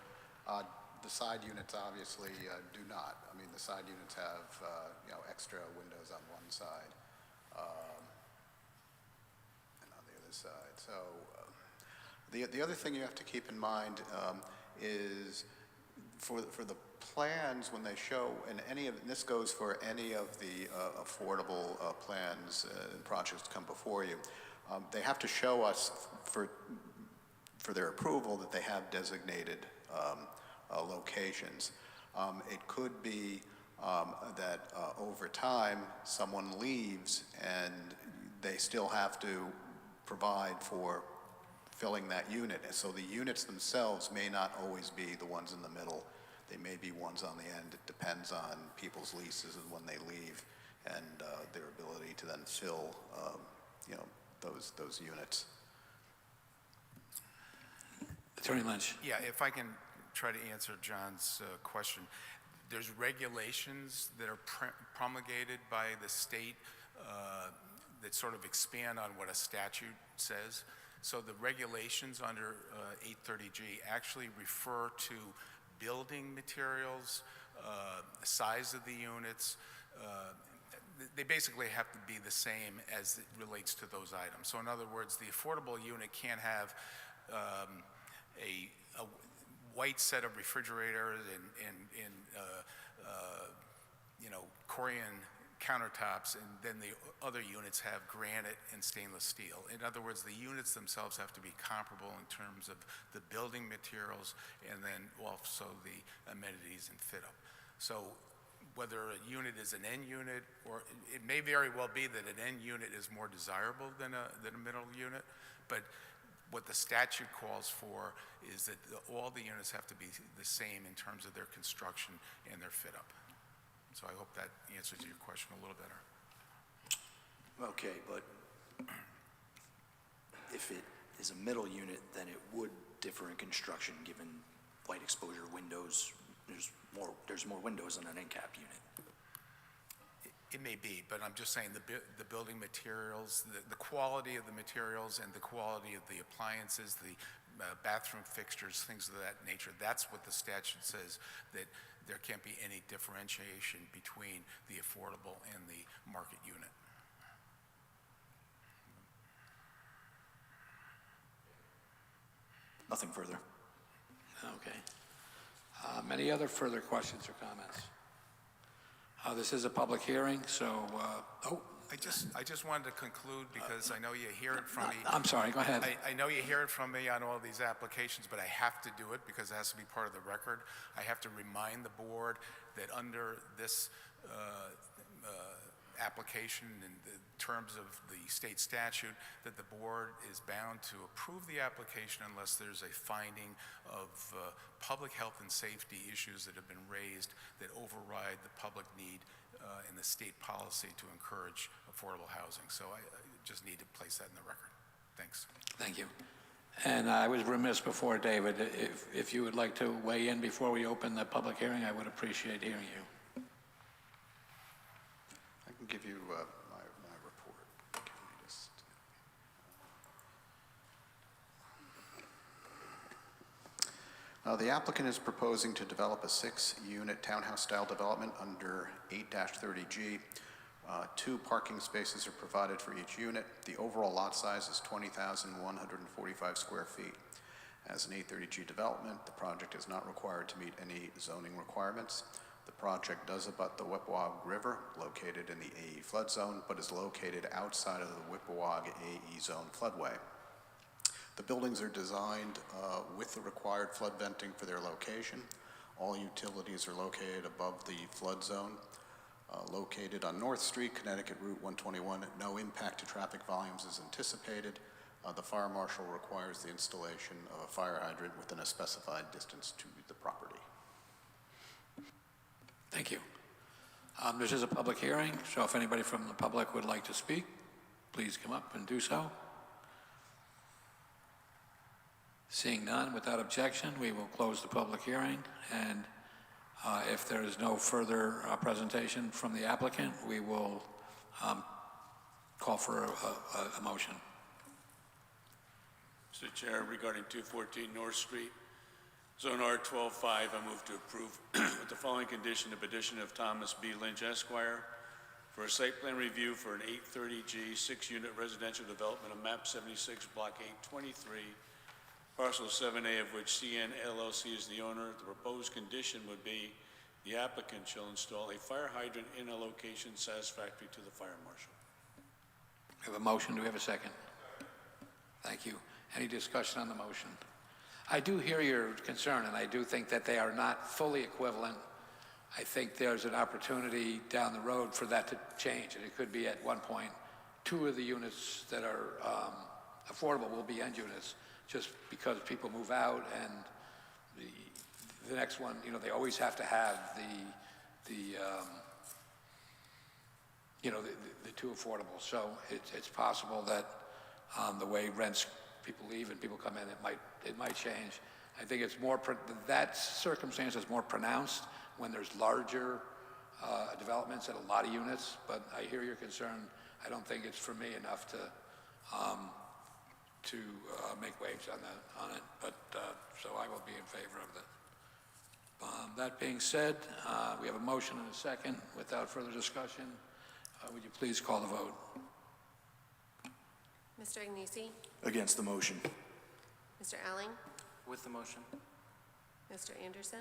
The side units obviously do not. I mean, the side units have extra windows on one side and on the other side. So the other thing you have to keep in mind is for the plans when they show, and this goes for any of the affordable plans and projects to come before you, they have to show us for their approval that they have designated locations. It could be that over time someone leaves and they still have to provide for filling that unit. And so the units themselves may not always be the ones in the middle. They may be ones on the end. It depends on people's leases and when they leave and their ability to then fill those units. Attorney Lynch. Yeah, if I can try to answer John's question. There's regulations that are promulgated by the state that sort of expand on what a statute says. So the regulations under 830G actually refer to building materials, the size of the units. They basically have to be the same as it relates to those items. So in other words, the affordable unit can't have a white set of refrigerators and Korean countertops, and then the other units have granite and stainless steel. In other words, the units themselves have to be comparable in terms of the building materials and then also the amenities and fit up. So whether a unit is an end unit, or it may very well be that an end unit is more desirable than a middle unit, but what the statute calls for is that all the units have to be the same in terms of their construction and their fit up. So I hope that answers your question a little better. Okay, but if it is a middle unit, then it would differ in construction given light exposure windows. There's more windows in an end cap unit. It may be, but I'm just saying the building materials, the quality of the materials and the quality of the appliances, the bathroom fixtures, things of that nature, that's what the statute says, that there can't be any differentiation between the affordable and the market unit. Nothing further. Okay. Any other further questions or comments? This is a public hearing, so, I just wanted to conclude because I know you hear it from me. I'm sorry, go ahead. I know you hear it from me on all these applications, but I have to do it because it has to be part of the record. I have to remind the board that under this application in the terms of the state statute, that the board is bound to approve the application unless there's a finding of public health and safety issues that have been raised that override the public need in the state policy to encourage affordable housing. So I just need to place that in the record. Thanks. Thank you. And I was remiss before, David, if you would like to weigh in before we open the public hearing, I would appreciate hearing you. I can give you my report. Can we just... the applicant is proposing to develop a 6-unit townhouse-style development under 8-30G. 2 parking spaces are provided for each unit. The overall lot size is 20,145 square feet. As an 830G development, the project is not required to meet any zoning requirements. The project does abut the Whippoag River, located in the AE flood zone, but is located outside of the Whippoag AE zone floodway. The buildings are designed with the required flood venting for their location. All utilities are located above the flood zone. Located on North Street, Connecticut Route 121, no impact to traffic volumes is anticipated. The fire marshal requires the installation of a fire hydrant within a specified distance to the property. Thank you. This is a public hearing, so if anybody from the public would like to speak, please come up and do so. Seeing none, without objection, we will close the public hearing, and if there is no further presentation from the applicant, we will call for a motion. Mr. Chair, regarding 214 North Street, Zone R12-5, I move to approve with the following condition: the petition of Thomas B. Lynch, Esquire, for a site plan review for an 830G 6-unit residential development of map 76, block 823, parcel 7A, of which CN LLC is the owner. The proposed condition would be the applicant shall install a fire hydrant in a location satisfactory to the fire marshal. We have a motion. Do we have a second? Thank you. Any discussion on the motion? I do hear your concern, and I do think that they are not fully equivalent. I think there's an opportunity down the road for that to change, and it could be at one point 2 of the units that are affordable will be end units, just because people move out, and the next one, you know, they always have to have the 2 affordable. So it's possible that the way rents, people leave and people come in, it might change. I think it's more, that circumstance is more pronounced when there's larger developments and a lot of units, but I hear your concern. I don't think it's for me enough to make waves on it, but so I will be in favor of that. That being said, we have a motion and a second. Without further discussion, would you please call the vote? Mr. Agnesi? Against the motion. Mr. Elling, With the motion. Mr. Anderson,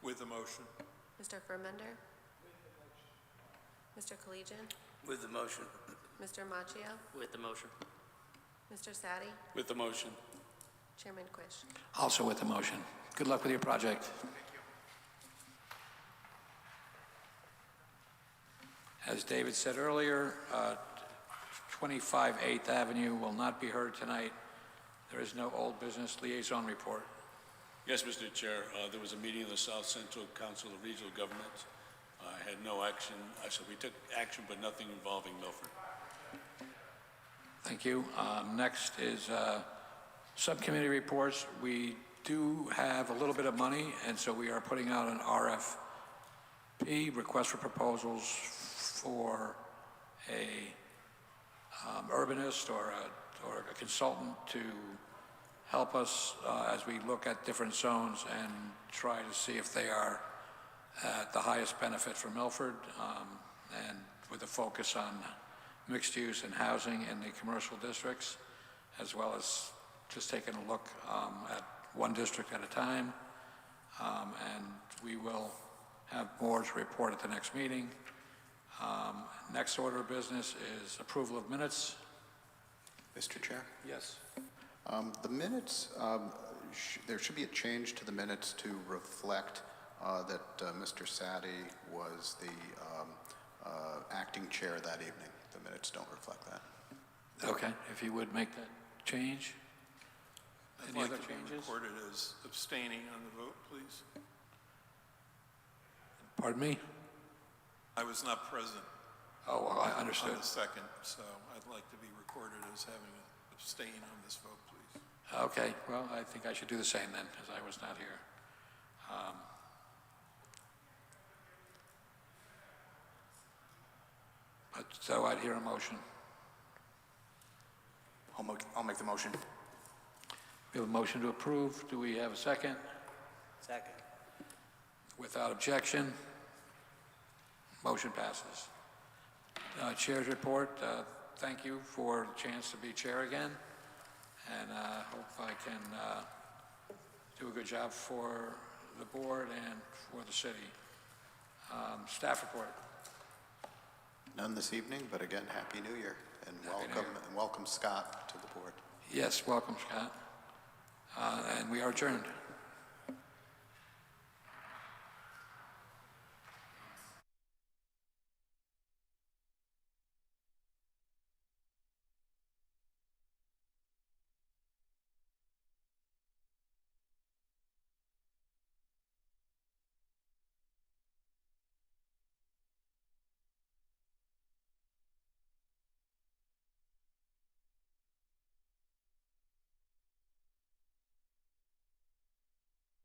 With the motion. Mr. Fermender, Mr. Collegian, With the motion. Mr. Machio, With the motion. Mr. Sadi, With the motion. Chairman Quish. Also with the motion. Good luck with your project. As David said earlier, 25 8th Avenue will not be heard tonight. There is no old business liaison report. Yes, Mr. Chair, there was a meeting of the South Central Council of Regional Government. I had no action. We took action, but nothing involving Milford. Thank you. Next is subcommittee reports. We do have a little bit of money, and so we are putting out an RFP, request for proposals, for a urbanist or a consultant to help us as we look at different zones and try to see if they are at the highest benefit for Milford, and with a focus on mixed use and housing in the commercial districts, as well as just taking a look at one district at a time. And we will have more to report at the next meeting. Next order of business is approval of minutes. Mr. Chair? Yes. The minutes, there should be a change to the minutes to reflect that Mr. Sadi was the acting chair that evening. The minutes don't reflect that. Okay, if you would make that change. Any I'd other like to be changes? recorded as abstaining on the vote, please. Pardon me? I was not present Oh, well, I on understood. the second, so I'd like to be recorded as having abstained on this vote, please. Okay, well, I think I should do the same then, because I was not here. But so I'd hear a motion. I'll make the motion. We have a motion to approve. Do we have a second? Second. Without objection, motion passes. Chair's report, thank you for the chance to be chair again, and hope I can do a good job for the board and for the city. Staff report. None this evening, but again, Happy New Year, and Happy New welcome, Year. and welcome Scott to the board. Yes, welcome, Scott. And we are adjourned.